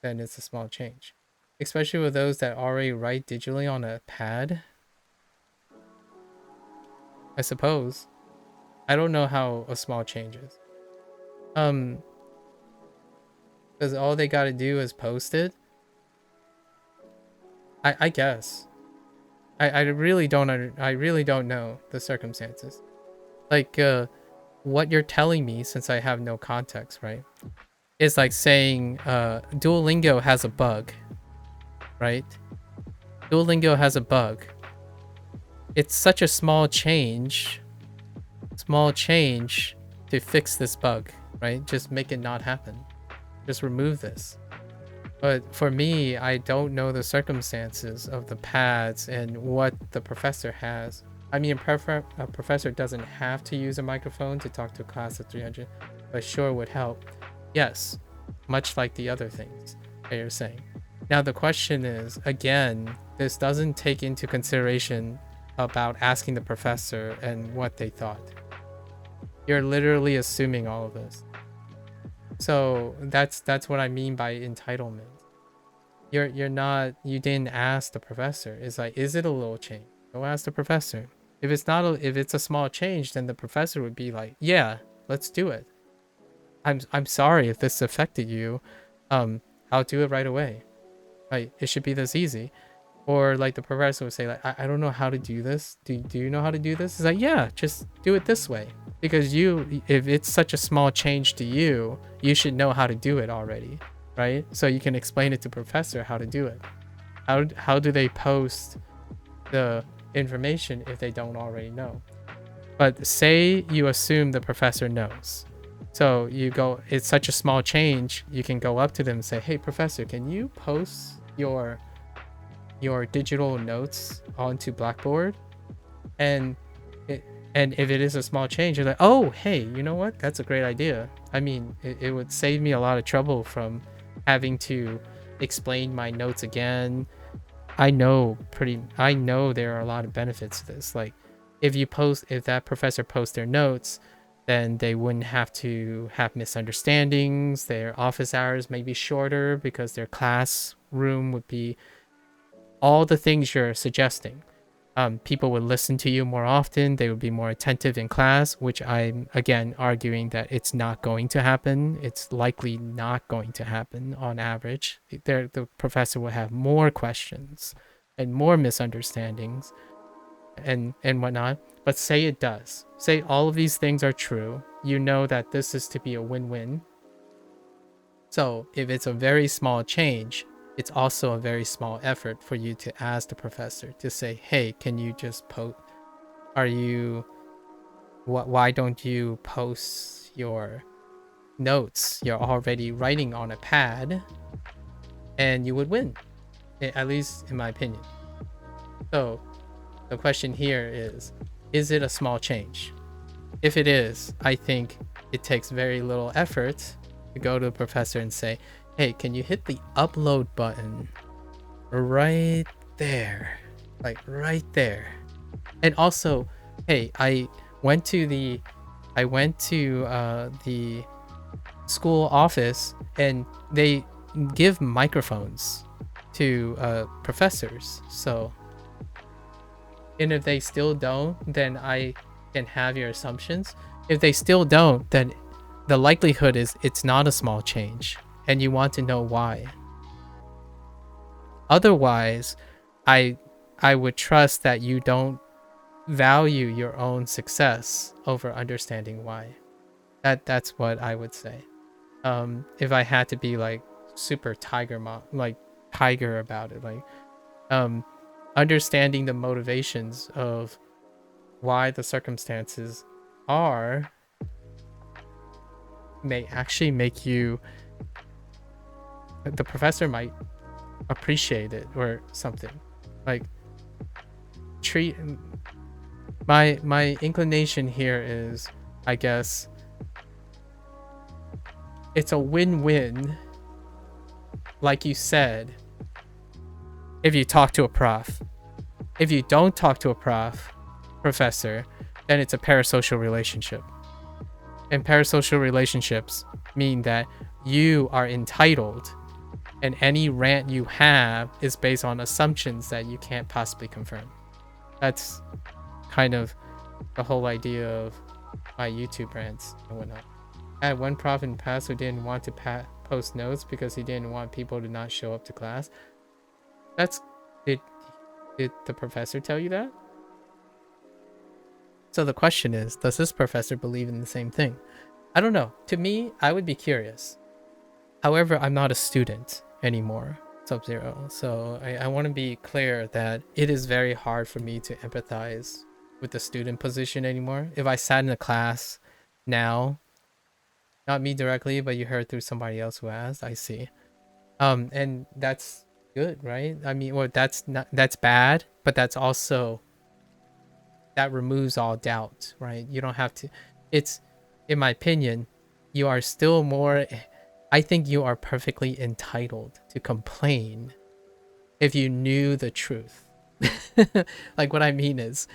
it's a small change. Especially with those that already write digitally on a pad, I suppose. I don't know how a small change is. Because all they gotta do is post it. I guess. I really don't I really don't know the circumstances. Like, what you're telling me, since I have no context, right? Is like saying Duolingo has a bug, right? Duolingo has a bug. It's such a small change to fix this bug, right? Just make it not happen. Just remove this. But for me, I don't know the circumstances of the pads and what the professor has. I mean, a professor doesn't have to use a microphone to talk to a class of 300, but sure would help. Yes, much like the other things that you're saying. Now, the question is, again, this doesn't take into consideration about asking the professor and what they thought. You're literally assuming all of this. So that's what I mean by entitlement. You didn't ask the professor. It's like, is it a little change? Go ask the professor. If it's a small change, then the professor would be like, yeah, let's do it. I'm sorry if this affected you. I'll do it right away. Like, it should be this easy. Or like the professor would say, like, I don't know how to do this. Do you know how to do this? It's like, yeah, just do it this way. Because if it's such a small change to you, you should know how to do it already, right? So you can explain it to professor how to do it. How do they post the information if they don't already know? But say you assume the professor knows. So you go, it's such a small change, you can go up to them and say, hey, professor, can you post your digital notes onto Blackboard? And it, and if it is a small change, you're like, oh, hey, you know what? That's a great idea. I mean, it would save me a lot of trouble from having to explain my notes again. I know there are a lot of benefits to this. Like, if that professor posts their notes, then they wouldn't have to have misunderstandings. Their office hours may be shorter because their classroom would be all the things you're suggesting. People would listen to you more often. They would be more attentive in class, which I'm, again, arguing that it's not going to happen. It's likely not going to happen on average. The professor will have more questions and more misunderstandings and whatnot. But say it does. Say all of these things are true. You know that this is to be a win-win. So if it's a very small change, it's also a very small effort for you to ask the professor to say, hey, can you just why don't you post your notes you're already writing on a pad? And you would win, at least in my opinion. So the question here is it a small change? If it is, I think it takes very little effort to go to the professor and say, hey, can you hit the upload button right there? Like right there. And also, hey, I went to the school office and they give microphones to professors. So, and if they still don't, then I can have your assumptions. If they still don't, then the likelihood is it's not a small change and you want to know why. Otherwise, I would trust that you don't value your own success over understanding why. That's what I would say. If I had to be like super tiger about it, like understanding the motivations of why the circumstances are may actually make you, the professor might appreciate it or something. Like, treat my inclination here is, I guess, it's a win-win, like you said, if you talk to a prof. If you don't talk to a professor, then it's a parasocial relationship. And parasocial relationships mean that you are entitled and any rant you have is based on assumptions that you can't possibly confirm. That's kind of the whole idea of my YouTube rants and whatnot. I had one prof in the past who didn't want to post notes because he didn't want people to not show up to class. Did the professor tell you that? So the question is, does this professor believe in the same thing? I don't know. To me, I would be curious. However, I'm not a student anymore, Sub-Zero. So I want to be clear that it is very hard for me to empathize with the student position anymore. If I sat in a class now, not me directly, but you heard through somebody else who asked, I see. And that's good, right? I mean, well, that's bad, but that's also, that removes all doubt, right? You don't have to, it's, in my opinion, you are still more, I think you are perfectly entitled to complain if you knew the truth. Like, what I mean is,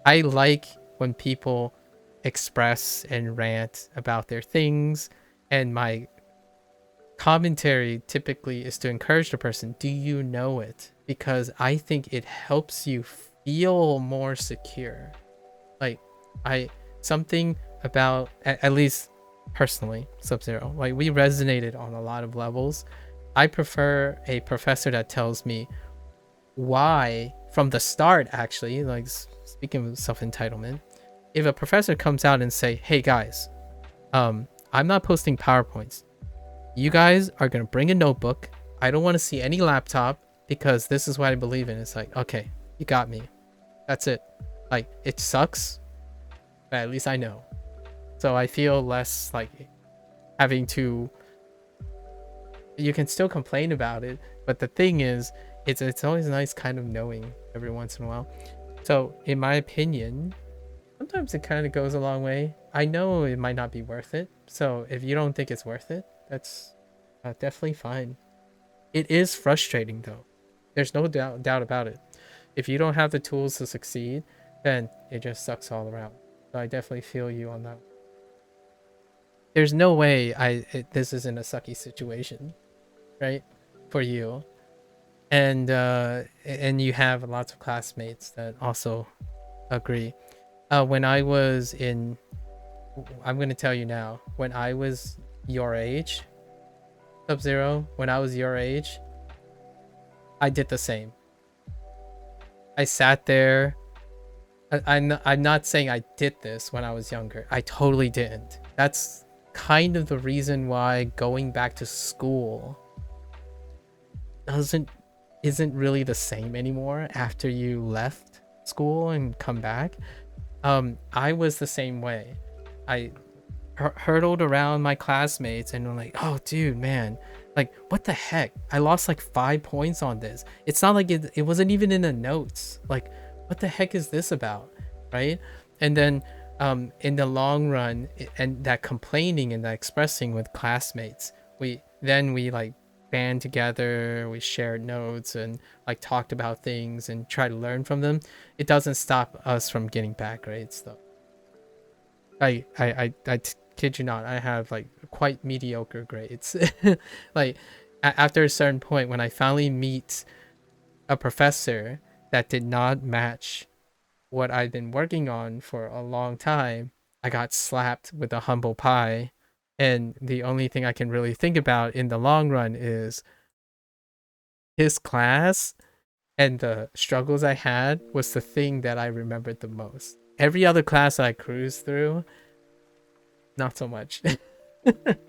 I like when people express and rant about their things And my commentary typically is to encourage the person, do you know it? Because I think it helps you feel more secure. Like, something about, at least personally, Sub-Zero, like, we resonated on a lot of levels. I prefer a professor that tells me why from the start, actually. Like, speaking of self-entitlement, if a professor comes out and say, hey guys, I'm not posting PowerPoints, you guys are gonna bring a notebook, I don't want to see any laptop because this is what I believe in. It's like, okay, you got me, that's it. Like, it sucks, but at least I know. So I feel less like having to, you can still complain about it, but the thing is, it's always nice kind of knowing every once in a while. So in my opinion, sometimes it kind of goes a long way. I know it might not be worth it, so if you don't think it's worth it, that's definitely fine. It is frustrating though, there's no doubt about it. If you don't have the tools to succeed, then it just sucks all around. So I definitely feel you on that. There's no way this isn't a sucky situation, right, for you. And you have lots of classmates that also agree. When I was in, I'm gonna tell you now, when I was your age, Sub-Zero, when I was your age, I did the same. I sat there. I'm not saying I did this when I was younger. I totally didn't. That's kind of the reason why going back to school isn't really the same anymore after you left school and come back. I was the same way. I hurtled around my classmates and were like, oh dude, man, like, what the heck, I lost like 5 points on this. It's not like it wasn't even in the notes. Like, what the heck is this about, right? And then in the long run, and that complaining and that expressing with classmates, we like band together, we shared notes and like talked about things and try to learn from them. It doesn't stop us from getting bad grades though. I kid you not, I have like quite mediocre grades. Like, after a certain point, when I finally meet a professor that did not match what I've been working on for a long time, I got slapped with a humble pie. And the only thing I can really think about in the long run is his class and the struggles I had was the thing that I remembered the most. Every other class I cruised through, not so much.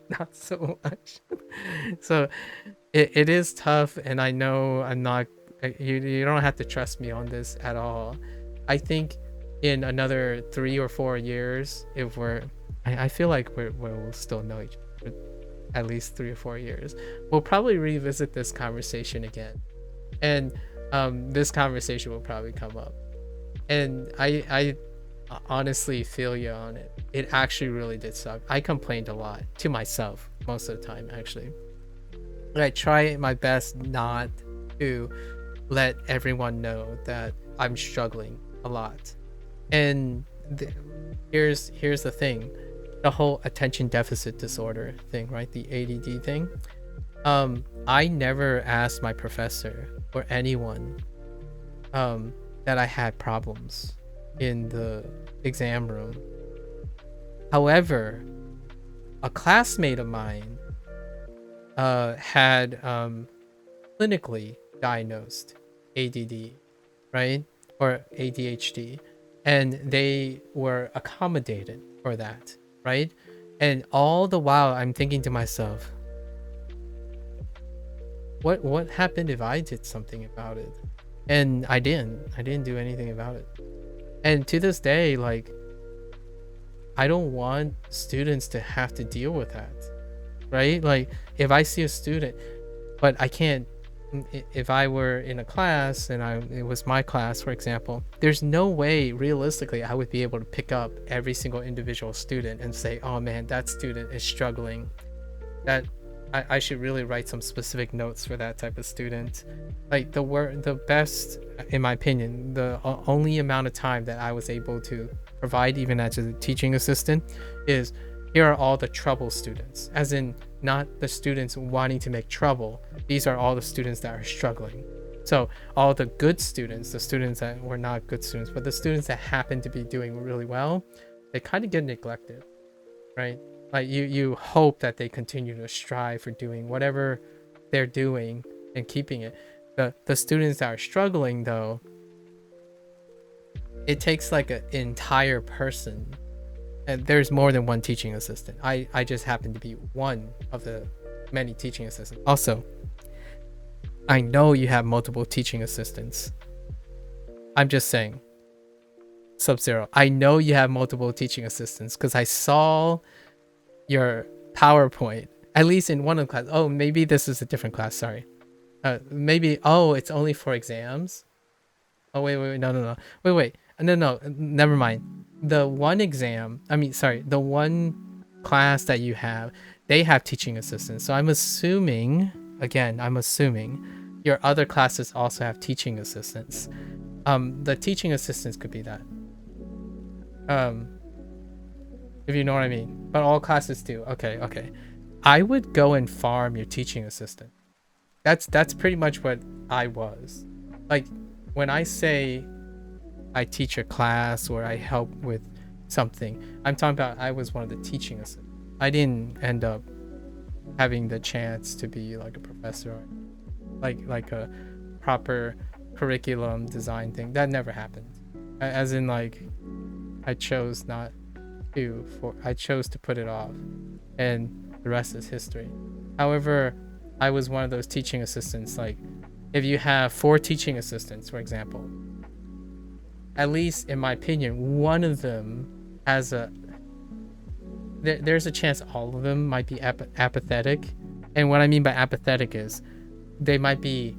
Not so much. So it is tough, and I know I'm not, you don't have to trust me on this at all. I think in another 3 or 4 years, if I feel like we'll still know each other at least 3 or 4 years, we'll probably revisit this conversation again, and this conversation will probably come up, and I honestly feel you on it. It actually really did suck. I complained a lot to myself most of the time, actually. I try my best not to let everyone know that I'm struggling a lot. And here's the thing, the whole attention deficit disorder thing, right? The ADD thing. I never asked my professor or anyone that I had problems in the exam room. However, a classmate of mine had clinically diagnosed ADD, right? Or ADHD, and they were accommodated for that, right? And all the while I'm thinking to myself, what happened if I did something about it? And I didn't do anything about it. And to this day, like, I don't want students to have to deal with that, right? Like, if I see a student, but I can't, if I were in a class and it was my class, for example, there's no way realistically I would be able to pick up every single individual student and say, oh man, that student is struggling, that I should really write some specific notes for that type of student. Like, the best, in my opinion, the only amount of time that I was able to provide, even as a teaching assistant, is here are all the trouble students, as in not the students wanting to make trouble. These are all the students that are struggling. So all the good students, the students that were not good students, but the students that happen to be doing really well, they kind of get neglected, right? Like you hope that they continue to strive for doing whatever they're doing and keeping it. The students that are struggling though, it takes like an entire person, and there's more than one teaching assistant. I just happen to be one of the many teaching assistants. Also, I know you have multiple teaching assistants. I'm just saying, Sub-Zero, I know you have multiple teaching assistants because I saw your PowerPoint, at least in one of the class. Oh, maybe this is a different class, sorry. Maybe, oh, it's only for exams? Oh, wait, no. Wait, no, never mind. The one exam, the one class that you have, they have teaching assistants. So I'm assuming your other classes also have teaching assistants. The teaching assistants could be that. If you know what I mean. But all classes do. Okay. I would go and farm your teaching assistant. That's pretty much what I was. Like, when I say I teach a class or I help with something, I'm talking about I was one of the teaching assistants. I didn't end up having the chance to be like a professor, like a proper curriculum design thing. That never happened. As in, like, I chose to put it off, and the rest is history. However, I was one of those teaching assistants. Like, if you have 4 teaching assistants, for example, at least in my opinion, one of them has there's a chance all of them might be apathetic. And what I mean by apathetic is they might be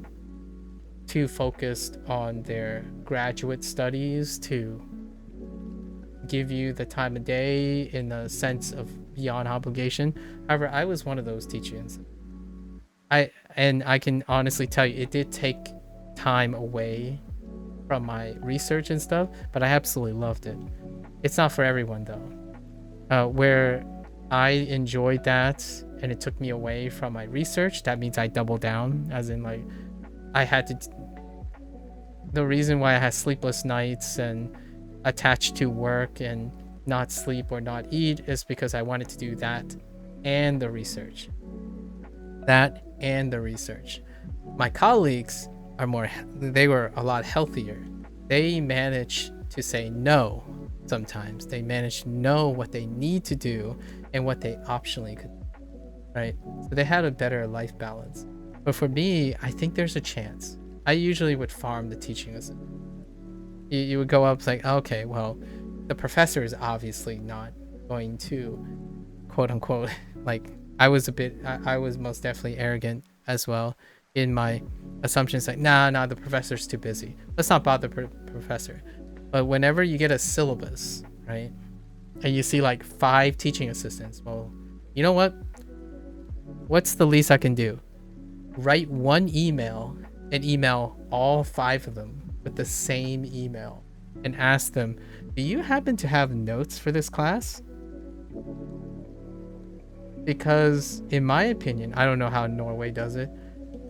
too focused on their graduate studies to give you the time of day in a sense of beyond obligation. However, I was one of those teachers. I can honestly tell you, it did take time away from my research and stuff, but I absolutely loved it. It's not for everyone though. Where I enjoyed that and it took me away from my research, that means I doubled down, as in, like, I had to. The reason why I had sleepless nights and attached to work and not sleep or not eat is because I wanted to do that and the research. My colleagues they were a lot healthier. They managed to say no sometimes. They managed to know what they need to do and what they optionally could do, right? So they had a better life balance. But for me, I think there's a chance. I usually would farm the teaching assistant. You would go up like, okay, well, the professor is obviously not going to, quote unquote, like, I was most definitely arrogant as well in my assumptions, like, nah, the professor's too busy. Let's not bother the professor. But whenever you get a syllabus, right, and you see like 5 teaching assistants, well, you know what? What's the least I can do? Write one email and email all 5 of them with the same email and ask them, do you happen to have notes for this class? Because in my opinion, I don't know how Norway does it,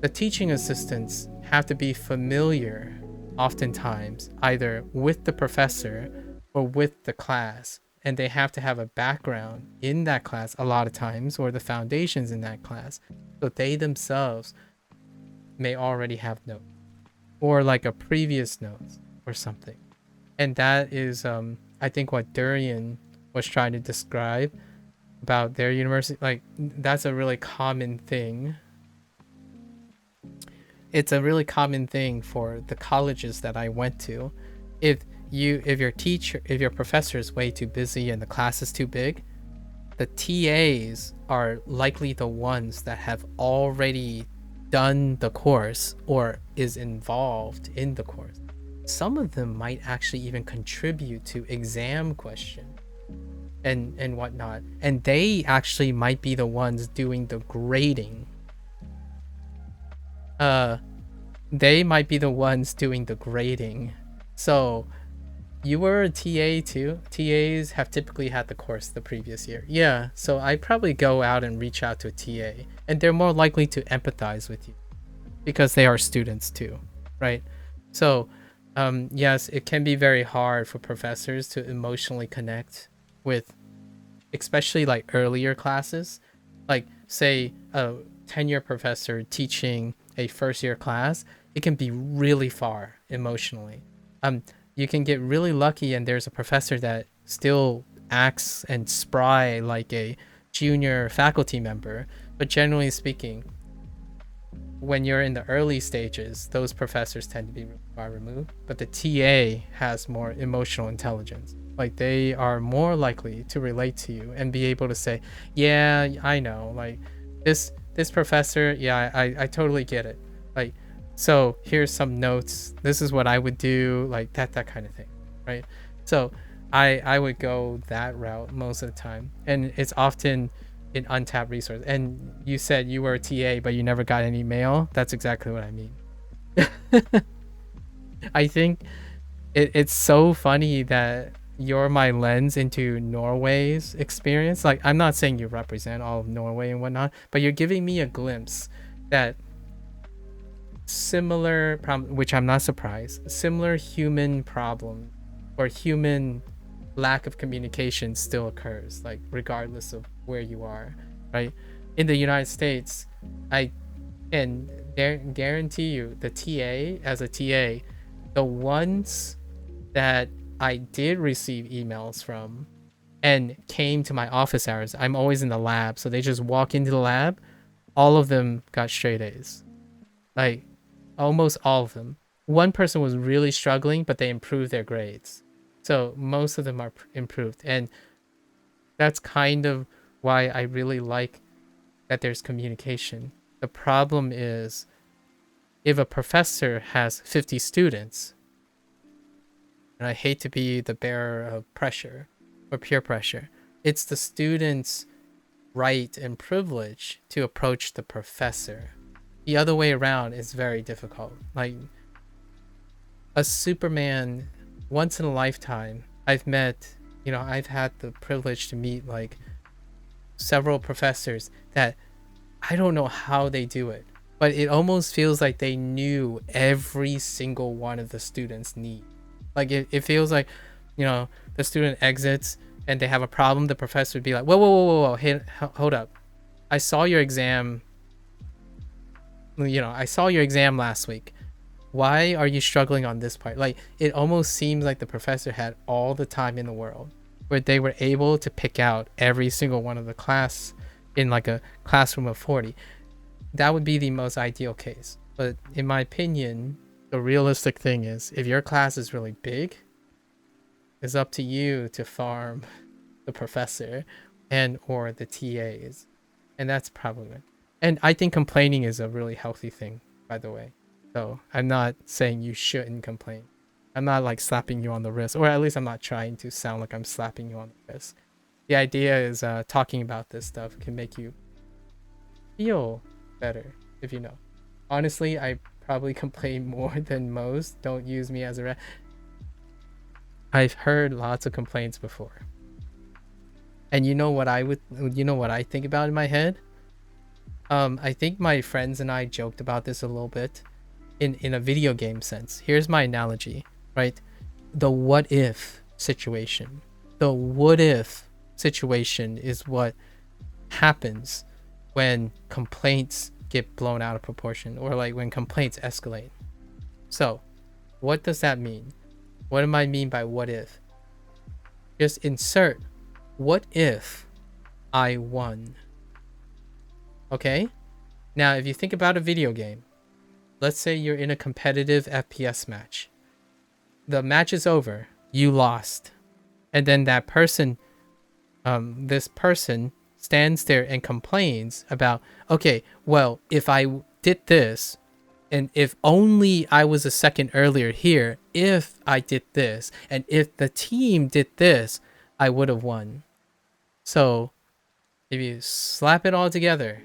the teaching assistants have to be familiar oftentimes either with the professor or with the class, and they have to have a background in that class a lot of times, or the foundations in that class, so they themselves may already have notes or like a previous notes or something. And that is I think what Durian was trying to describe about their university. Like, that's a really common thing. It's a really common thing for the colleges that I went to. If your professor is way too busy and the class is too big, the TAs are likely the ones that have already done the course or is involved in the course. Some of them might actually even contribute to exam questions and whatnot, and they actually might be the ones doing the grading. They might be the ones doing the grading. So You were a TA too? TAs have typically had the course the previous year. Yeah, so I probably go out and reach out to a TA, and they're more likely to empathize with you because they are students too, right? So, yes, it can be very hard for professors to emotionally connect with, especially like earlier classes. Like, say, a tenure professor teaching a first year class, it can be really far emotionally. Um, you can get really lucky, and there's a professor that still acts and spry like a junior faculty member. But generally speaking, when you're in the early stages, those professors tend to be far removed, but the TA has more emotional intelligence. Like they are more likely to relate to you and be able to say, "Yeah, I know. Like this professor, yeah, I totally get it. Like, so here's some notes. This is what I would do. Like that kind of thing, right?" So I would go that route most of the time, and it's often an untapped resource. And you said you were a TA, but you never got any mail. That's exactly what I mean. I think it's so funny that you're my lens into Norway's experience. Like, I'm not saying you represent all of Norway and whatnot, but you're giving me a glimpse that similar problem, which I'm not surprised, similar human problem or human lack of communication still occurs, like regardless of where you are, right? In the United States, I can guarantee you the TA, as a TA, the ones that I did receive emails from and came to my office hours, I'm always in the lab, so they just walk into the lab, all of them got straight A's. Like almost all of them. One person was really struggling, but they improved their grades. So most of them are improved. And that's kind of why I really like that there's communication. The problem is if a professor has 50 students, and I hate to be the bearer of pressure or peer pressure, it's the students' right and privilege to approach the professor. The other way around is very difficult. Like a Superman, once in a lifetime, I've met, I've had the privilege to meet like several professors that I don't know how they do it, but it almost feels like they knew every single one of the students' need. Like it feels like, the student exits and they have a problem. The professor would be like, whoa, hey, hold up. I saw your exam. I saw your exam last week. Why are you struggling on this part? Like it almost seems like the professor had all the time in the world where they were able to pick out every single one of the class in like a classroom of 40. That would be the most ideal case. But in my opinion, the realistic thing is if your class is really big, it's up to you to farm the professor and or the TAs. And that's probably it. And I think complaining is a really healthy thing, by the way. So I'm not saying you shouldn't complain. I'm not like slapping you on the wrist, or at least I'm not trying to sound like I'm slapping you on the wrist. The idea is talking about this stuff can make you feel better, if you know. Honestly, I probably complain more than most. Don't use me as a I've heard lots of complaints before. And you know what I think about in my head? I think my friends and I joked about this a little bit in a video game sense. Here's my analogy, right? The what if situation. The what if situation is what happens when complaints get blown out of proportion, or like when complaints escalate. So, what does that mean? What do I mean by what if? Just insert what if I won. Okay? Now, if you think about a video game, let's say you're in a competitive FPS match. The match is over. You lost. And then that person, this person stands there and complains about, okay, well, if I did this, and if only I was a second earlier here, if I did this, and if the team did this, I would have won. So, if you slap it all together,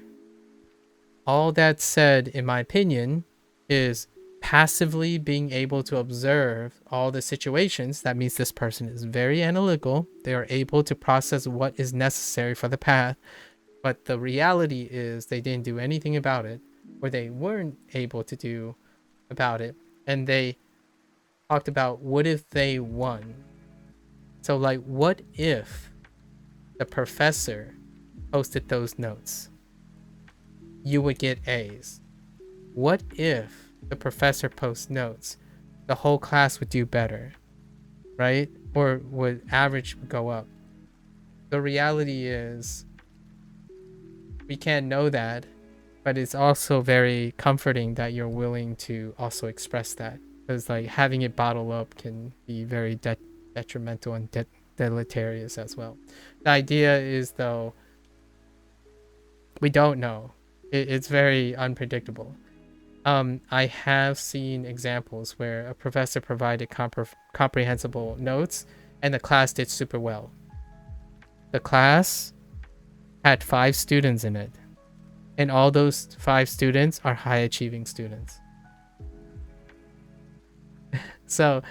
all that said, in my opinion, is passively being able to observe all the situations, that means this person is very analytical. They are able to process what is necessary for the path. But the reality is they didn't do anything about it, or they weren't able to do about it. And they talked about what if they won. So, like, what if the professor posted those notes? You would get A's. What if the professor posts notes? The whole class would do better, right? Or would average go up? The reality is we can't know that, but it's also very comforting that you're willing to also express that, because like having it bottled up can be very detrimental and deleterious as well. The idea is, though, we don't know. It's very unpredictable. I have seen examples where a professor provided comprehensible notes and the class did super well. The class had 5 students in it, and all those 5 students are high achieving students. So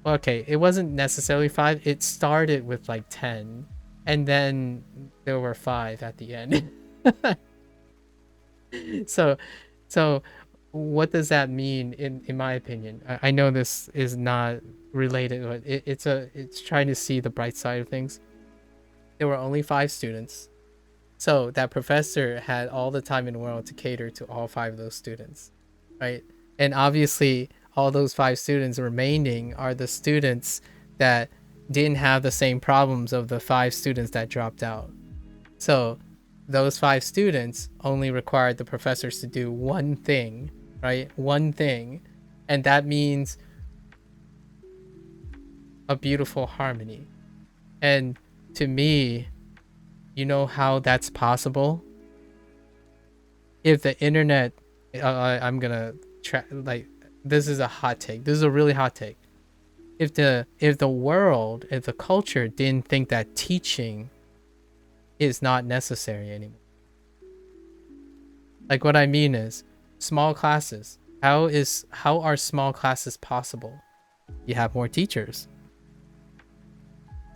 okay, it wasn't necessarily 5. It started with like 10, and then there were 5 at the end. so what does that mean in my opinion? I know this is not related, but it's trying to see the bright side of things. There were only 5 students, so that professor had all the time in the world to cater to all 5 of those students, right? And obviously all those 5 students remaining are the students that didn't have the same problems of the 5 students that dropped out. So those 5 students only required the professors to do one thing, right? One thing. And that means a beautiful harmony. And to me, you know how that's possible? If the internet, I'm gonna like, this is a hot take. This is a really hot take. If the world, if the culture didn't think that teaching is not necessary anymore. Like, what I mean is small classes. How are small classes possible? You have more teachers.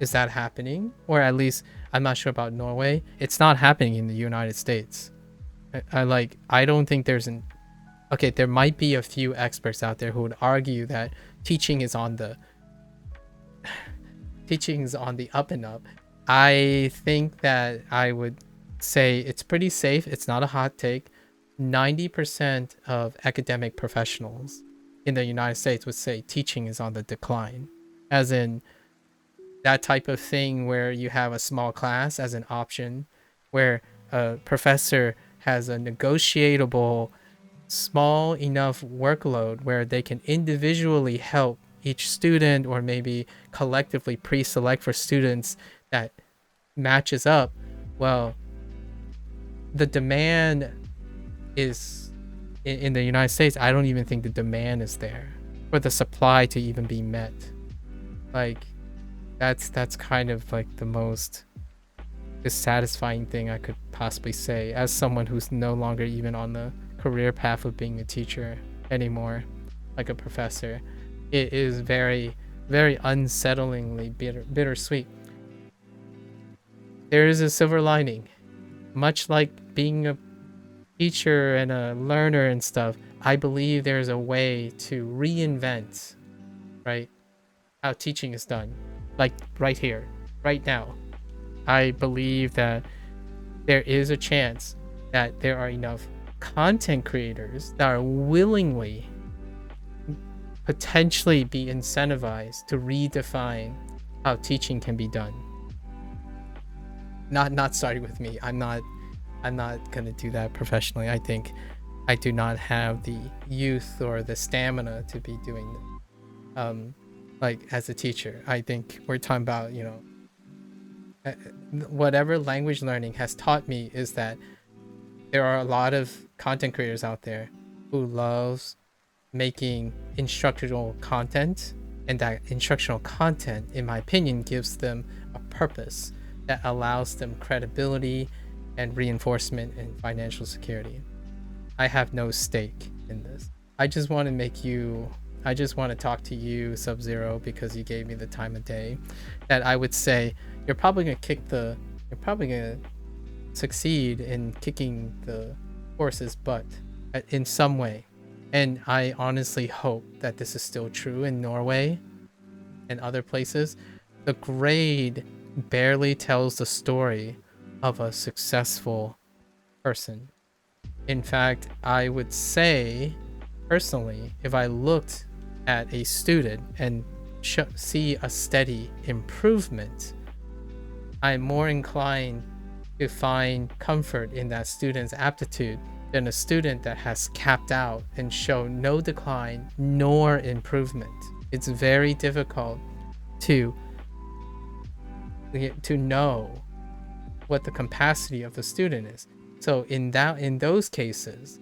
Is that happening? Or at least, I'm not sure about Norway. It's not happening in the United States. I don't think there's an... Okay, there might be a few experts out there who would argue that teaching is on the up and up. I think that I would say it's pretty safe. It's not a hot take. 90% of academic professionals in the United States would say teaching is on the decline. As in that type of thing where you have a small class as an option, where a professor has a negotiable small enough workload where they can individually help each student, or maybe collectively pre-select for students that matches up. Well, the demand is in the United States. I don't even think the demand is there for the supply to even be met. Like, that's kind of like the most dissatisfying thing I could possibly say as someone who's no longer even on the career path of being a teacher anymore, like a professor. It is very, very unsettlingly bittersweet. There is a silver lining. Much like being a teacher and a learner and stuff, I believe there's a way to reinvent, right, how teaching is done. Like right here, right now. I believe that there is a chance that there are enough content creators that are willingly potentially be incentivized to redefine how teaching can be done. Not starting with me. I'm not gonna do that professionally. I think I do not have the youth or the stamina to be doing that. Like as a teacher, I think we're talking about, you know, whatever language learning has taught me is that there are a lot of content creators out there who loves making instructional content, and that instructional content, in my opinion, gives them a purpose that allows them credibility and reinforcement and financial security. I have no stake in this. I just want to make you. I just want to talk to you, Sub-Zero, because you gave me the time of day. That I would say you're probably gonna kick the. You're probably gonna succeed in kicking the horse's butt in some way. And I honestly hope that this is still true in Norway and other places. The grade barely tells the story of a successful person. In fact, I would say, personally, if I looked at a student and see a steady improvement, I'm more inclined to find comfort in that student's aptitude than a student that has capped out and shown no decline nor improvement. It's very difficult to know what the capacity of the student is. So in those cases,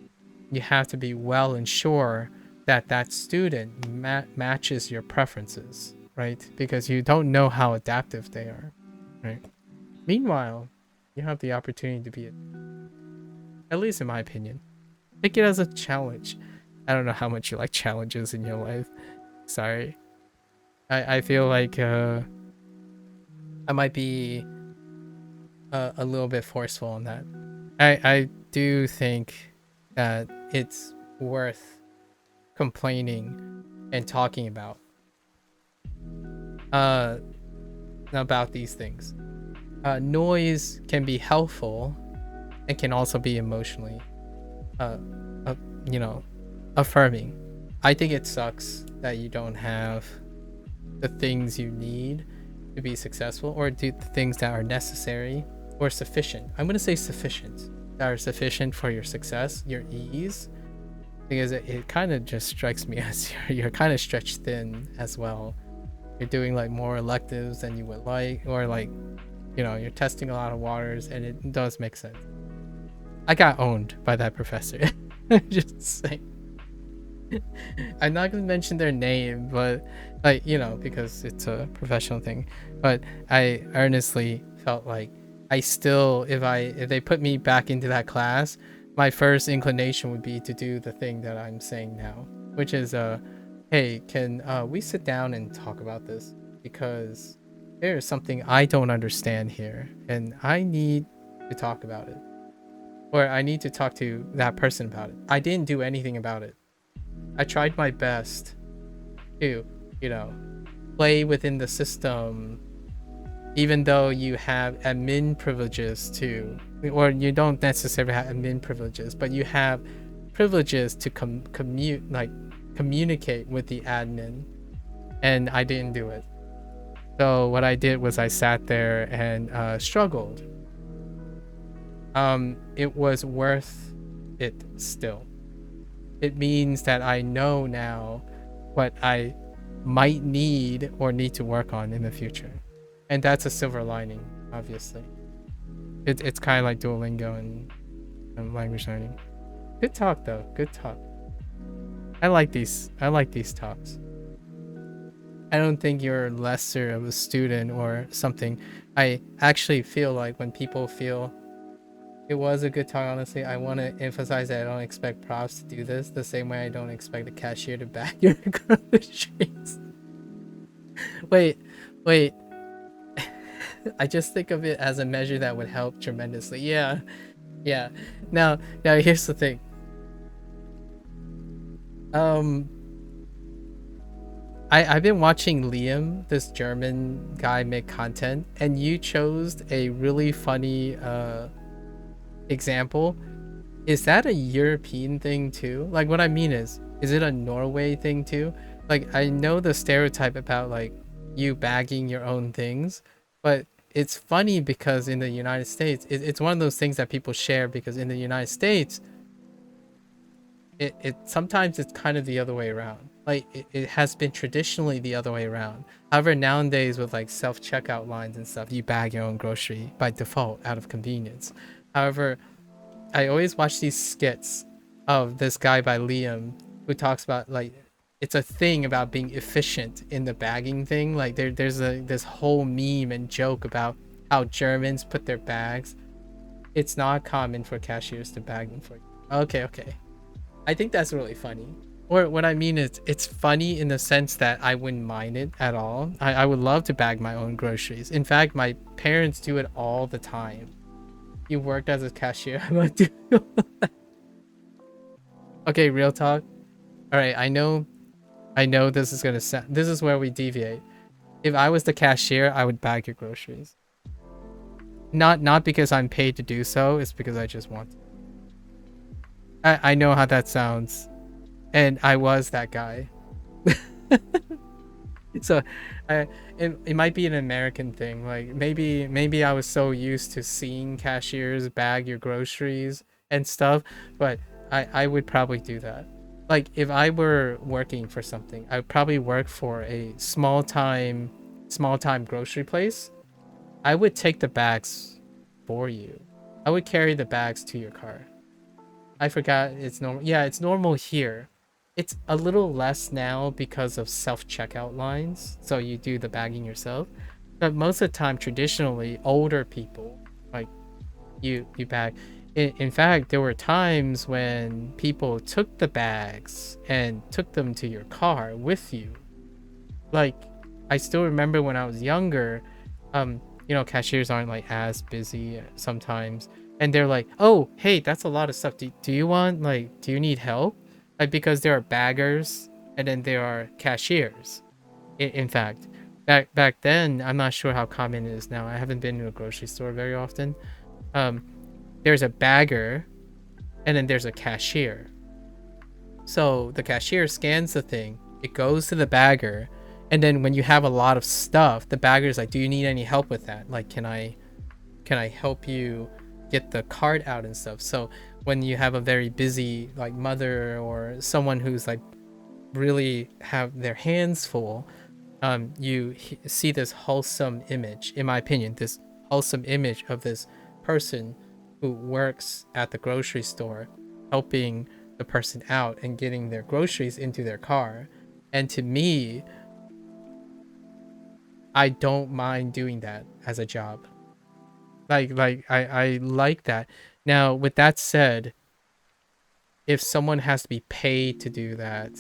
you have to be well and sure that that student matches your preferences, right? Because you don't know how adaptive they are, right? Meanwhile, you have the opportunity to be, at least in my opinion, take it as a challenge. I don't know how much you like challenges in your life. Sorry. I feel like I might be a little bit forceful on that. I do think that it's worth complaining and talking about these things. Noise can be helpful and can also be emotionally affirming. I think it sucks that you don't have the things you need to be successful, or do the things that are necessary or sufficient. I'm going to say sufficient, that are sufficient for your success, your ease, because it kind of just strikes me as you're kind of stretched thin as well. You're doing like more electives than you would like, or like, you're testing a lot of waters, and it does make sense. I got owned by that professor. Just saying. I'm not gonna mention their name, but because it's a professional thing. But I earnestly felt like I still, if they put me back into that class, my first inclination would be to do the thing that I'm saying now, which is hey, can we sit down and talk about this? Because there is something I don't understand here, and I need to talk about it. Or I need to talk to that person about it. I didn't do anything about it. I tried my best to, play within the system, even though you have admin privileges to, or you don't necessarily have admin privileges, but you have privileges to communicate with the admin, and I didn't do it. So what I did was I sat there and struggled. It was worth it still. It means that I know now what I might need or need to work on in the future. And that's a silver lining, obviously. It's kind of like Duolingo and language learning. Good talk though, good talk. I like these talks. I don't think you're lesser of a student or something. I actually feel like when people feel it was a good talk, honestly, I want to emphasize that I don't expect profs to do this the same way I don't expect the cashier to bag your groceries. Wait. I just think of it as a measure that would help tremendously. Yeah. Now here's the thing. I've been watching Liam, this German guy, make content, and you chose a really funny example. Is that a European thing too? Like, what I mean is it a Norway thing too? Like, I know the stereotype about like you bagging your own things, but it's funny because in the United States, it's one of those things that people share, because in the United States, it sometimes it's kind of the other way around. Like it has been traditionally the other way around. However, nowadays with like self-checkout lines and stuff, you bag your own grocery by default out of convenience. However, I always watch these skits of this guy by Liam who talks about like it's a thing about being efficient in the bagging thing. Like there's this whole meme and joke about how Germans put their bags. It's not common for cashiers to bag them for you. Okay. I think that's really funny. Or what I mean is, it's funny in the sense that I wouldn't mind it at all. I would love to bag my own groceries. In fact, my parents do it all the time. You worked as a cashier. I'm like, dude. Okay, real talk. All right, I know this is gonna sound. This is where we deviate. If I was the cashier, I would bag your groceries. Not because I'm paid to do so. It's because I just want to. I know how that sounds, and I was that guy. So, it might be an American thing. Like maybe I was so used to seeing cashiers bag your groceries and stuff, but I would probably do that. Like if I were working for something, I would probably work for a small time grocery place. I would take the bags for you. I would carry the bags to your car. I forgot it's normal. Yeah, it's normal here. It's a little less now because of self-checkout lines, so you do the bagging yourself. But most of the time, traditionally, older people like you bag. In fact, there were times when people took the bags and took them to your car with you. Like, I still remember when I was younger, cashiers aren't like as busy sometimes, and they're like, "Oh, hey, that's a lot of stuff. Do you want like do you need help?" Like because there are baggers and then there are cashiers. In fact, back then, I'm not sure how common it is now. I haven't been to a grocery store very often. Um, there's a bagger and then there's a cashier. So the cashier scans the thing, it goes to the bagger, and then when you have a lot of stuff, the bagger's like, "Do you need any help with that? Like, can I help you get the cart out and stuff?" So when you have a very busy like mother or someone who's like really have their hands full, see this wholesome image, in my opinion, this wholesome image of this person who works at the grocery store helping the person out and getting their groceries into their car. And to me, I don't mind doing that as a job. I like that. Now, with that said, if someone has to be paid to do that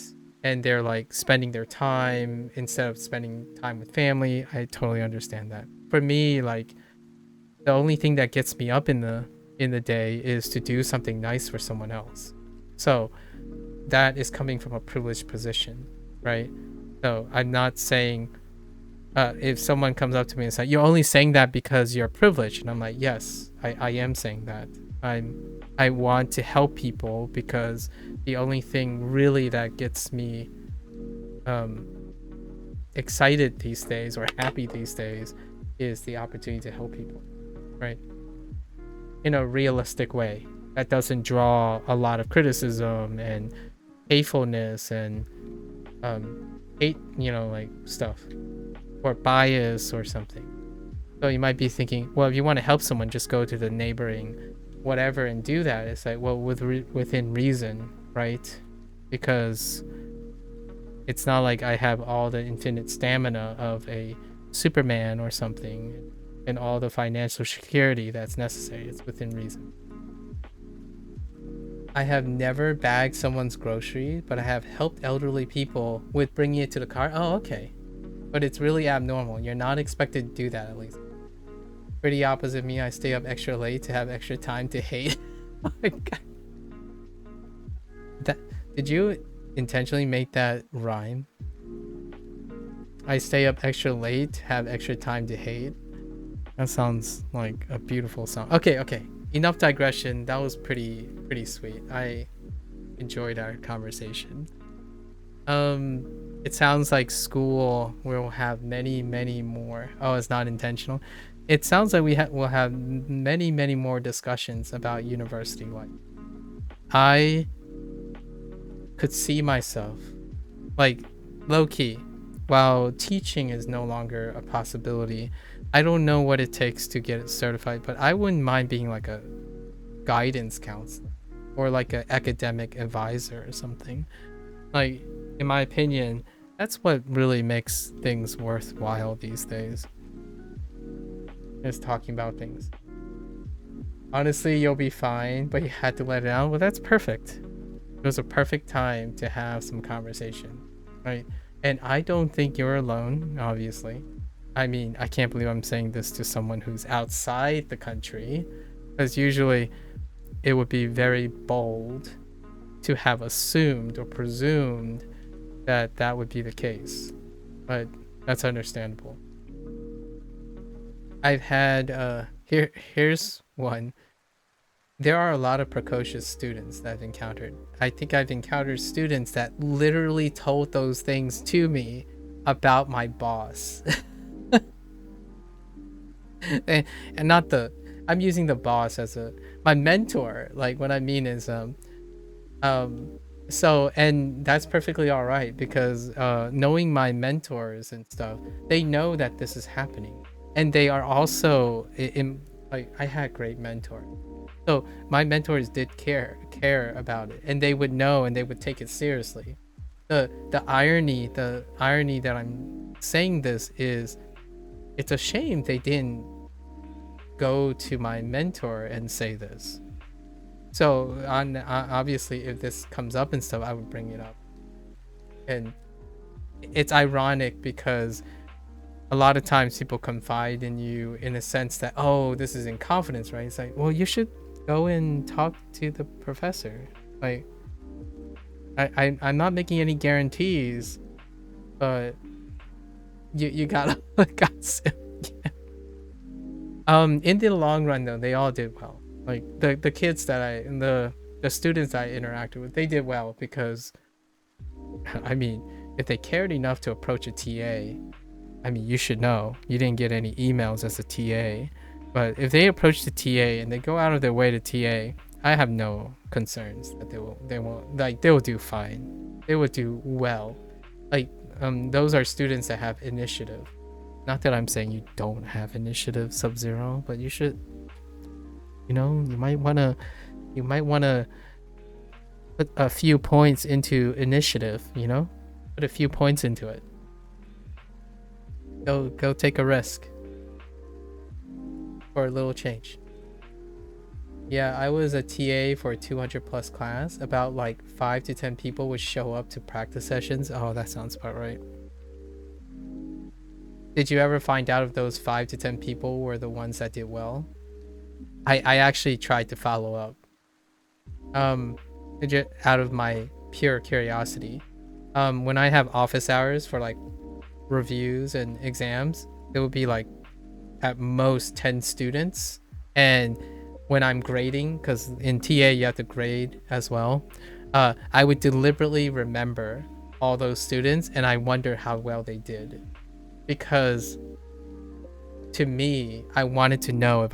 and they're like spending their time instead of spending time with family, I totally understand that. For me, like the only thing that gets me up in the day is to do something nice for someone else. So that is coming from a privileged position, right? So I'm not saying if someone comes up to me and says, "You're only saying that because you're privileged," and I'm like, "Yes, I am saying that. I want to help people because the only thing really that gets me um, excited these days or happy these days is the opportunity to help people, right? In a realistic way that doesn't draw a lot of criticism and hatefulness and hate, like stuff or bias or something." So you might be thinking, well, if you want to help someone, just go to the neighboring whatever and do that. It's like, well, within reason, right? Because it's not like I have all the infinite stamina of a Superman or something and all the financial security that's necessary. It's within reason. I have never bagged someone's grocery, but I have helped elderly people with bringing it to the car. Oh, okay. But it's really abnormal. You're not expected to do that, at least. Pretty opposite me, I stay up extra late to have extra time to hate. Oh my god. Did you intentionally make that rhyme? I stay up extra late to have extra time to hate. That sounds like a beautiful song. Okay. Enough digression. That was pretty sweet. I enjoyed our conversation. It sounds like school will have many more. Oh, it's not intentional. It sounds like we'll have many more discussions about university life. I could see myself like low key while teaching is no longer a possibility. I don't know what it takes to get it certified, but I wouldn't mind being like a guidance counselor or like an academic advisor or something. Like, in my opinion, that's what really makes things worthwhile these days. Is talking about things. Honestly, you'll be fine, but you had to let it out. Well, that's perfect. It was a perfect time to have some conversation, right? And I don't think you're alone, obviously. I mean, I can't believe I'm saying this to someone who's outside the country, because usually it would be very bold to have assumed or presumed that that would be the case. But that's understandable. I've had here's one. There are a lot of precocious students that I've encountered. I think I've encountered students that literally told those things to me about my boss. And not the I'm using the boss as a my mentor. Like what I mean is um so and that's perfectly all right because knowing my mentors and stuff, they know that this is happening. And they are also in like I had great mentors. So my mentors did care about it and they would know and they would take it seriously. The irony that I'm saying this is it's a shame they didn't go to my mentor and say this. So on obviously if this comes up and stuff, I would bring it up. And it's ironic because a lot of times people confide in you in a sense that, oh, this is in confidence, right? It's like, well, you should go and talk to the professor. Like I'm not making any guarantees, but you gotta got in the long run though, they all did well. Like the kids that the students I interacted with, they did well because I mean, if they cared enough to approach a TA, I mean, you should know. You didn't get any emails as a TA, but if they approach the TA and they go out of their way to TA, I have no concerns that they will do fine. They will do well. Like those are students that have initiative. Not that I'm saying you don't have initiative, Sub-Zero, but you should, you might wanna put a few points into initiative, put a few points into it. Go take a risk for a little change. Yeah, I was a TA for a 200 plus class. About like 5 to 10 people would show up to practice sessions. Oh, that sounds about right. Did you ever find out if those 5 to 10 people were the ones that did well? I actually tried to follow up. Out of my pure curiosity. When I have office hours for like reviews and exams, it would be like at most 10 students. And when I'm grading, because in TA you have to grade as well, I would deliberately remember all those students and I wonder how well they did. Because to me, I wanted to know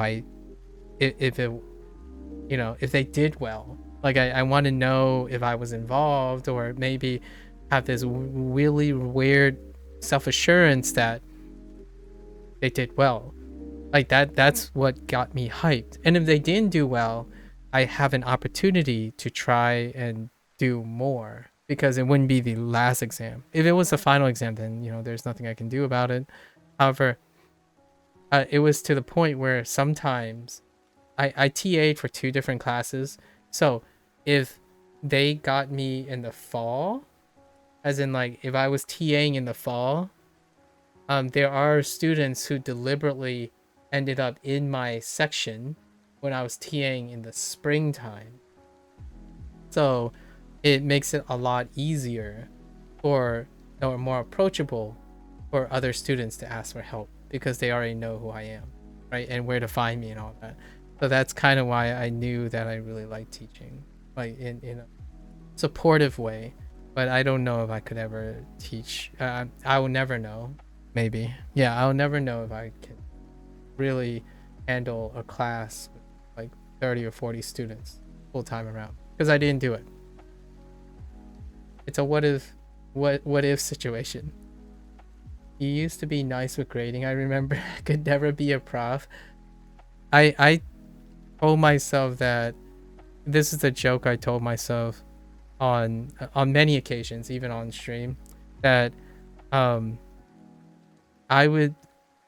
if they did well. Like I want to know if I was involved or maybe have this really weird self-assurance that they did well. Like that's what got me hyped. And if they didn't do well, I have an opportunity to try and do more because it wouldn't be the last exam. If it was the final exam, then there's nothing I can do about it. However, it was to the point where sometimes I TA'd for 2 different classes. So if they got me in the fall, as in like if I was TAing in the fall, there are students who deliberately ended up in my section when I was TAing in the springtime. So it makes it a lot easier or more approachable for other students to ask for help because they already know who I am, right? And where to find me and all that. So that's kind of why I knew that I really liked teaching, like in a supportive way. But I don't know if I could ever teach. I will never know. Maybe. Yeah, I'll never know if I can really handle a class with like 30 or 40 students full time around because I didn't do it. It's a what if situation. You used to be nice with grading. I remember I could never be a prof. I told myself that this is a joke I told myself on many occasions, even on stream, that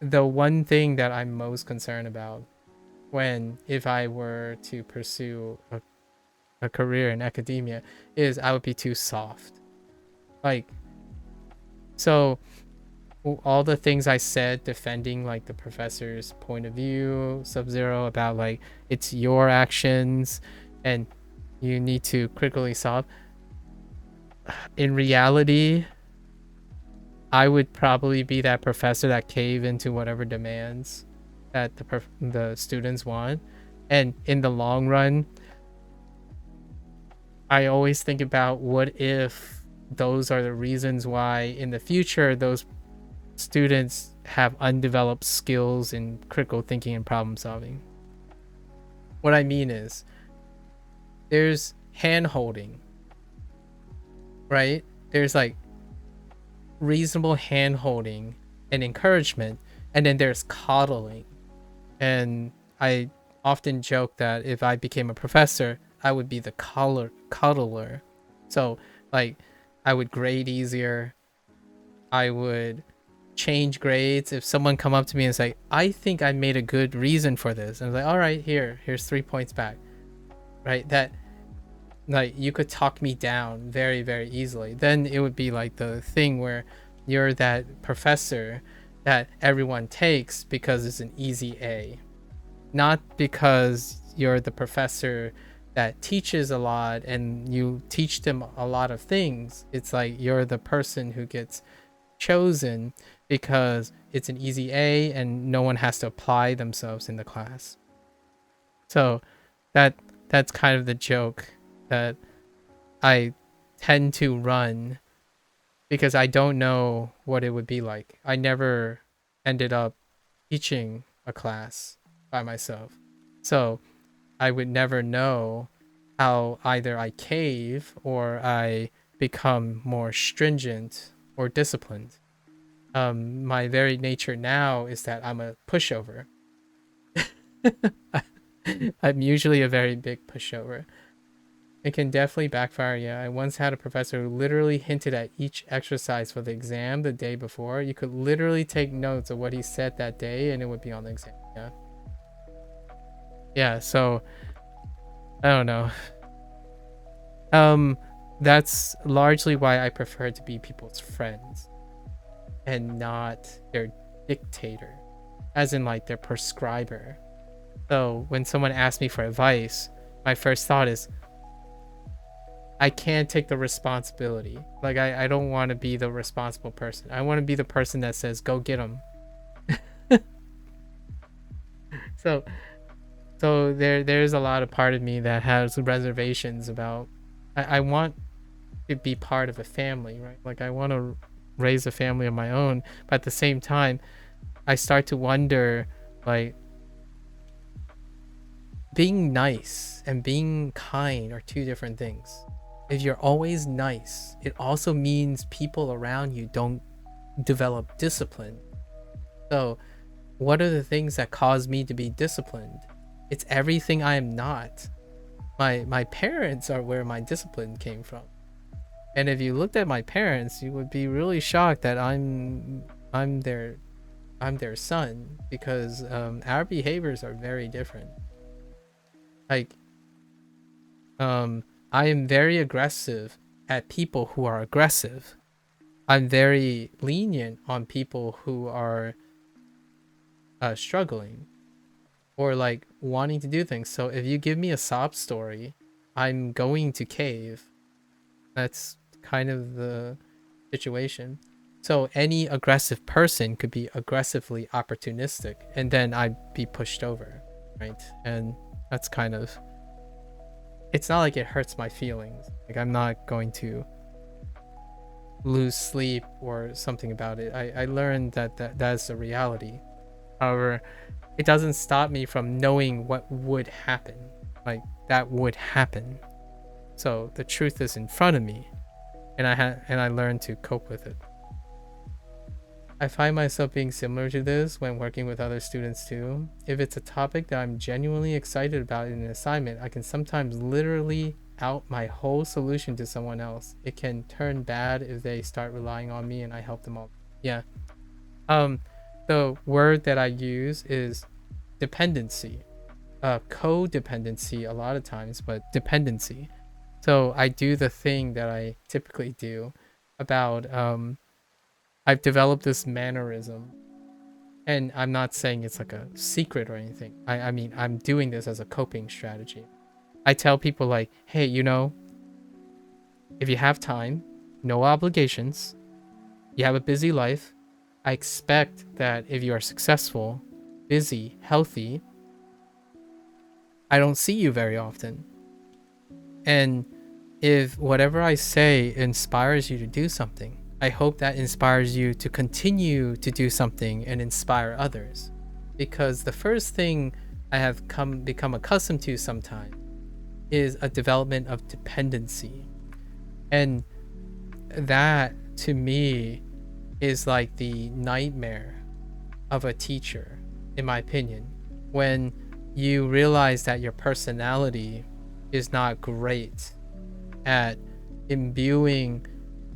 the one thing that I'm most concerned about if I were to pursue a career in academia is I would be too soft. Like, so all the things I said defending like the professor's point of view, Sub-Zero, about like it's your actions and you need to critically solve. In reality, I would probably be that professor that cave into whatever demands that the students want. And in the long run, I always think about what if those are the reasons why in the future those students have undeveloped skills in critical thinking and problem solving. What I mean is there's hand holding, right? There's like reasonable hand holding and encouragement, and then there's coddling. And I often joke that if I became a professor, I would be the coddler. So like I would grade easier. I would change grades if someone come up to me and say, I think I made a good reason for this. And I was like, all right, here's 3 points back. Right? That like you could talk me down very, very easily. Then it would be like the thing where you're that professor that everyone takes because it's an easy A. Not because you're the professor that teaches a lot and you teach them a lot of things. It's like you're the person who gets chosen because it's an easy A and no one has to apply themselves in the class. So that's kind of the joke that I tend to run because I don't know what it would be like. I never ended up teaching a class by myself. So I would never know how either I cave or I become more stringent or disciplined. My very nature now is that I'm a pushover. I'm usually a very big pushover. It can definitely backfire. Yeah, I once had a professor who literally hinted at each exercise for the exam the day before. You could literally take notes of what he said that day and it would be on the exam. Yeah. Yeah, so I don't know. That's largely why I prefer to be people's friends and not their dictator, as in like their prescriber. So when someone asks me for advice, my first thought is I can't take the responsibility. Like I don't want to be the responsible person. I want to be the person that says go get them. So there's a lot of part of me that has reservations about I want to be part of a family, right? Like I want to raise a family of my own, but at the same time I start to wonder, like, being nice and being kind are two different things. If you're always nice, it also means people around you don't develop discipline. So what are the things that cause me to be disciplined? It's everything I am not. My parents are where my discipline came from. And if you looked at my parents, you would be really shocked that I'm their son, because our behaviors are very different. Like I am very aggressive at people who are aggressive. I'm very lenient on people who are struggling or like wanting to do things. So if you give me a sob story, I'm going to cave. That's kind of the situation. So any aggressive person could be aggressively opportunistic and then I'd be pushed over, right? And that's kind of, it's not like it hurts my feelings. Like I'm not going to lose sleep or something about it. I learned that that's a reality. However, it doesn't stop me from knowing what would happen. Like that would happen. So the truth is in front of me, and I learned to cope with it. I find myself being similar to this when working with other students too. If it's a topic that I'm genuinely excited about in an assignment, I can sometimes literally out my whole solution to someone else. It can turn bad if they start relying on me and I help them all. Yeah. The word that I use is dependency. codependency a lot of times, but dependency. So I do the thing that I typically do about I've developed this mannerism, and I'm not saying it's like a secret or anything. I mean, I'm doing this as a coping strategy. I tell people like, hey, if you have time, no obligations, you have a busy life, I expect that if you are successful, busy, healthy, I don't see you very often. And if whatever I say inspires you to do something, I hope that inspires you to continue to do something and inspire others. Because the first thing I have become accustomed to sometimes is a development of dependency. And that to me is like the nightmare of a teacher, in my opinion, when you realize that your personality is not great at imbuing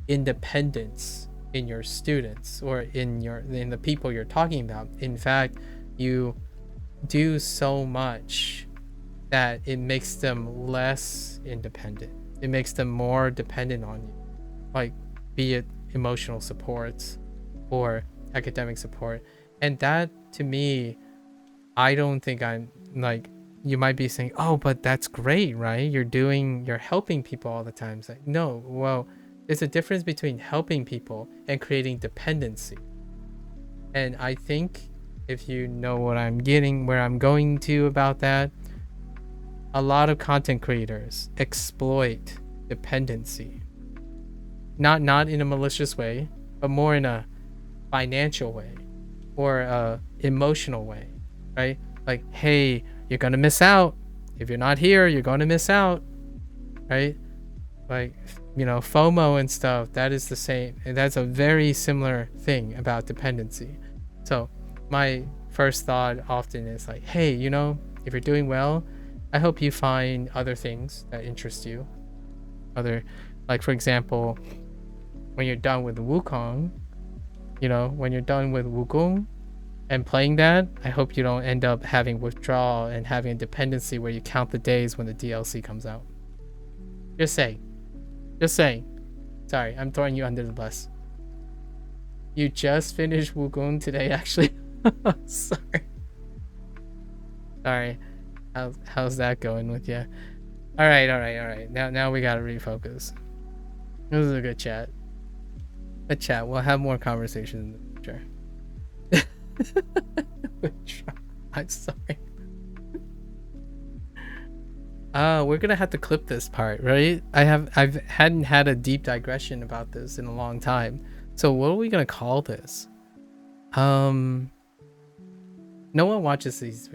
independence in your students or in the people you're talking about. In fact, you do so much that it makes them less independent. It makes them more dependent on you, like be it emotional support or academic support. And that to me, I don't think I'm like, you might be saying, oh, but that's great, right? You're helping people all the time. It's like, no, well, there's a difference between helping people and creating dependency. And I think if you know what I'm getting, where I'm going to about that, a lot of content creators exploit dependency. Not in a malicious way, but more in a financial way or a emotional way, right? Like, hey, you're gonna miss out. If you're not here, you're gonna miss out, right? Like, FOMO and stuff, that is the same. And that's a very similar thing about dependency. So my first thought often is like, hey, if you're doing well, I hope you find other things that interest you. Like for example, when you're done with Wukong, when you're done with Wukong and playing that, I hope you don't end up having withdrawal and having a dependency where you count the days when the DLC comes out. Just saying. Sorry, I'm throwing you under the bus. You just finished Wukong today, actually. Sorry. How's that going with you? All right. Now we gotta refocus. This is a good chat. We'll have more conversations in the future. I'm sorry. We're gonna have to clip this part, right? I've hadn't had a deep digression about this in a long time. So what are we gonna call this? No one watches these.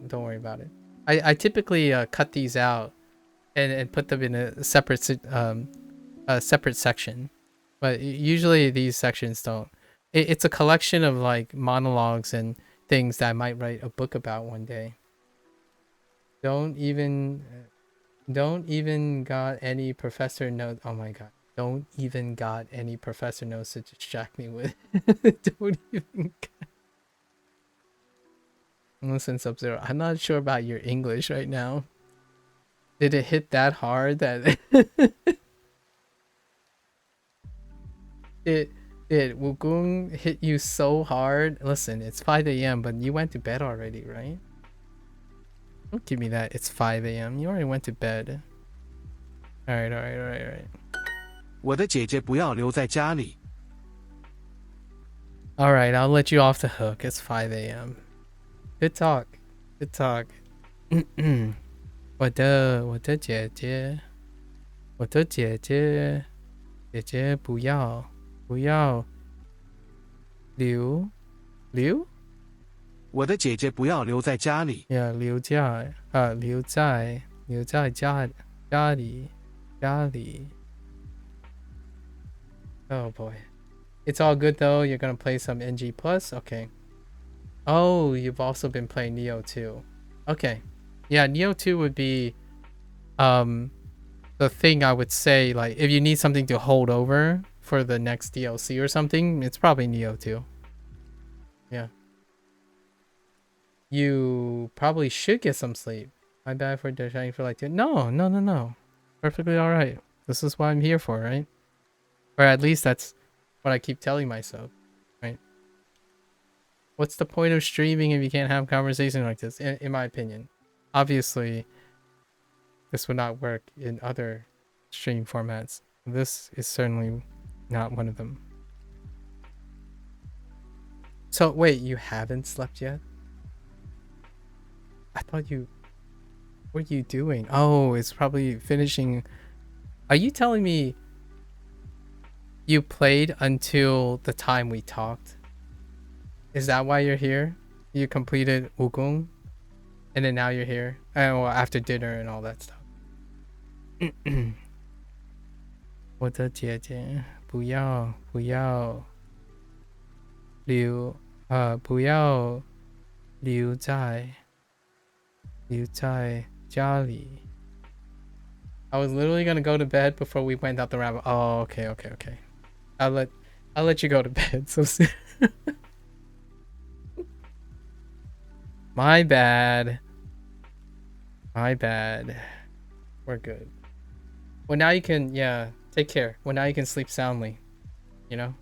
Don't worry about it. I typically cut these out and put them in a separate section, but usually these sections don't. It's a collection of like monologues and things that I might write a book about one day. Don't even got any professor notes. Oh my god. Don't even got any professor notes to distract me with. Don't even listen, Sub-Zero. I'm not sure about your English right now. Did it hit that hard that did Wukong hit you so hard? Listen, it's 5 a.m. but you went to bed already, right? Don't give me that. It's 5 a.m. You already went to bed. Alright. 我的姐姐不要留在家里。 Alright, I'll let you off the hook. It's 5 a.m. Good talk. 我的姐姐不要留我的姐姐不要留在家里。 Yeah, 留在家里. Oh boy. It's all good though. You're gonna play some NG Plus? Okay. Oh, you've also been playing Neo 2. Okay. Yeah, Neo 2 would be the thing I would say, like, if you need something to hold over for the next DLC or something, it's probably Neo 2. Yeah. you probably should get some sleep. My bad for trying for like no. Perfectly all right. This is what I'm here for, right? Or at least that's what I keep telling myself, right? What's the point of streaming if you can't have conversation like this? In my opinion, obviously, this would not work in other stream formats. This is certainly not one of them. So wait, you haven't slept yet? I thought you. What are you doing? Oh, it's probably finishing. Are you telling me you played until the time we talked? Is that why you're here? You completed Wukong, and then now you're here? And well, after dinner and all that stuff. 我的姐姐，不要留在家里。I was literally gonna go to bed before we went out the rabbit. Oh, okay. I'll let you go to bed. So my bad. We're good. Well, now you can, yeah, take care. Well, now you can sleep soundly. You know,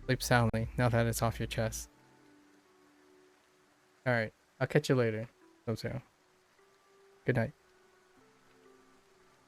sleep soundly now that it's off your chest. All right, I'll catch you later. Good night.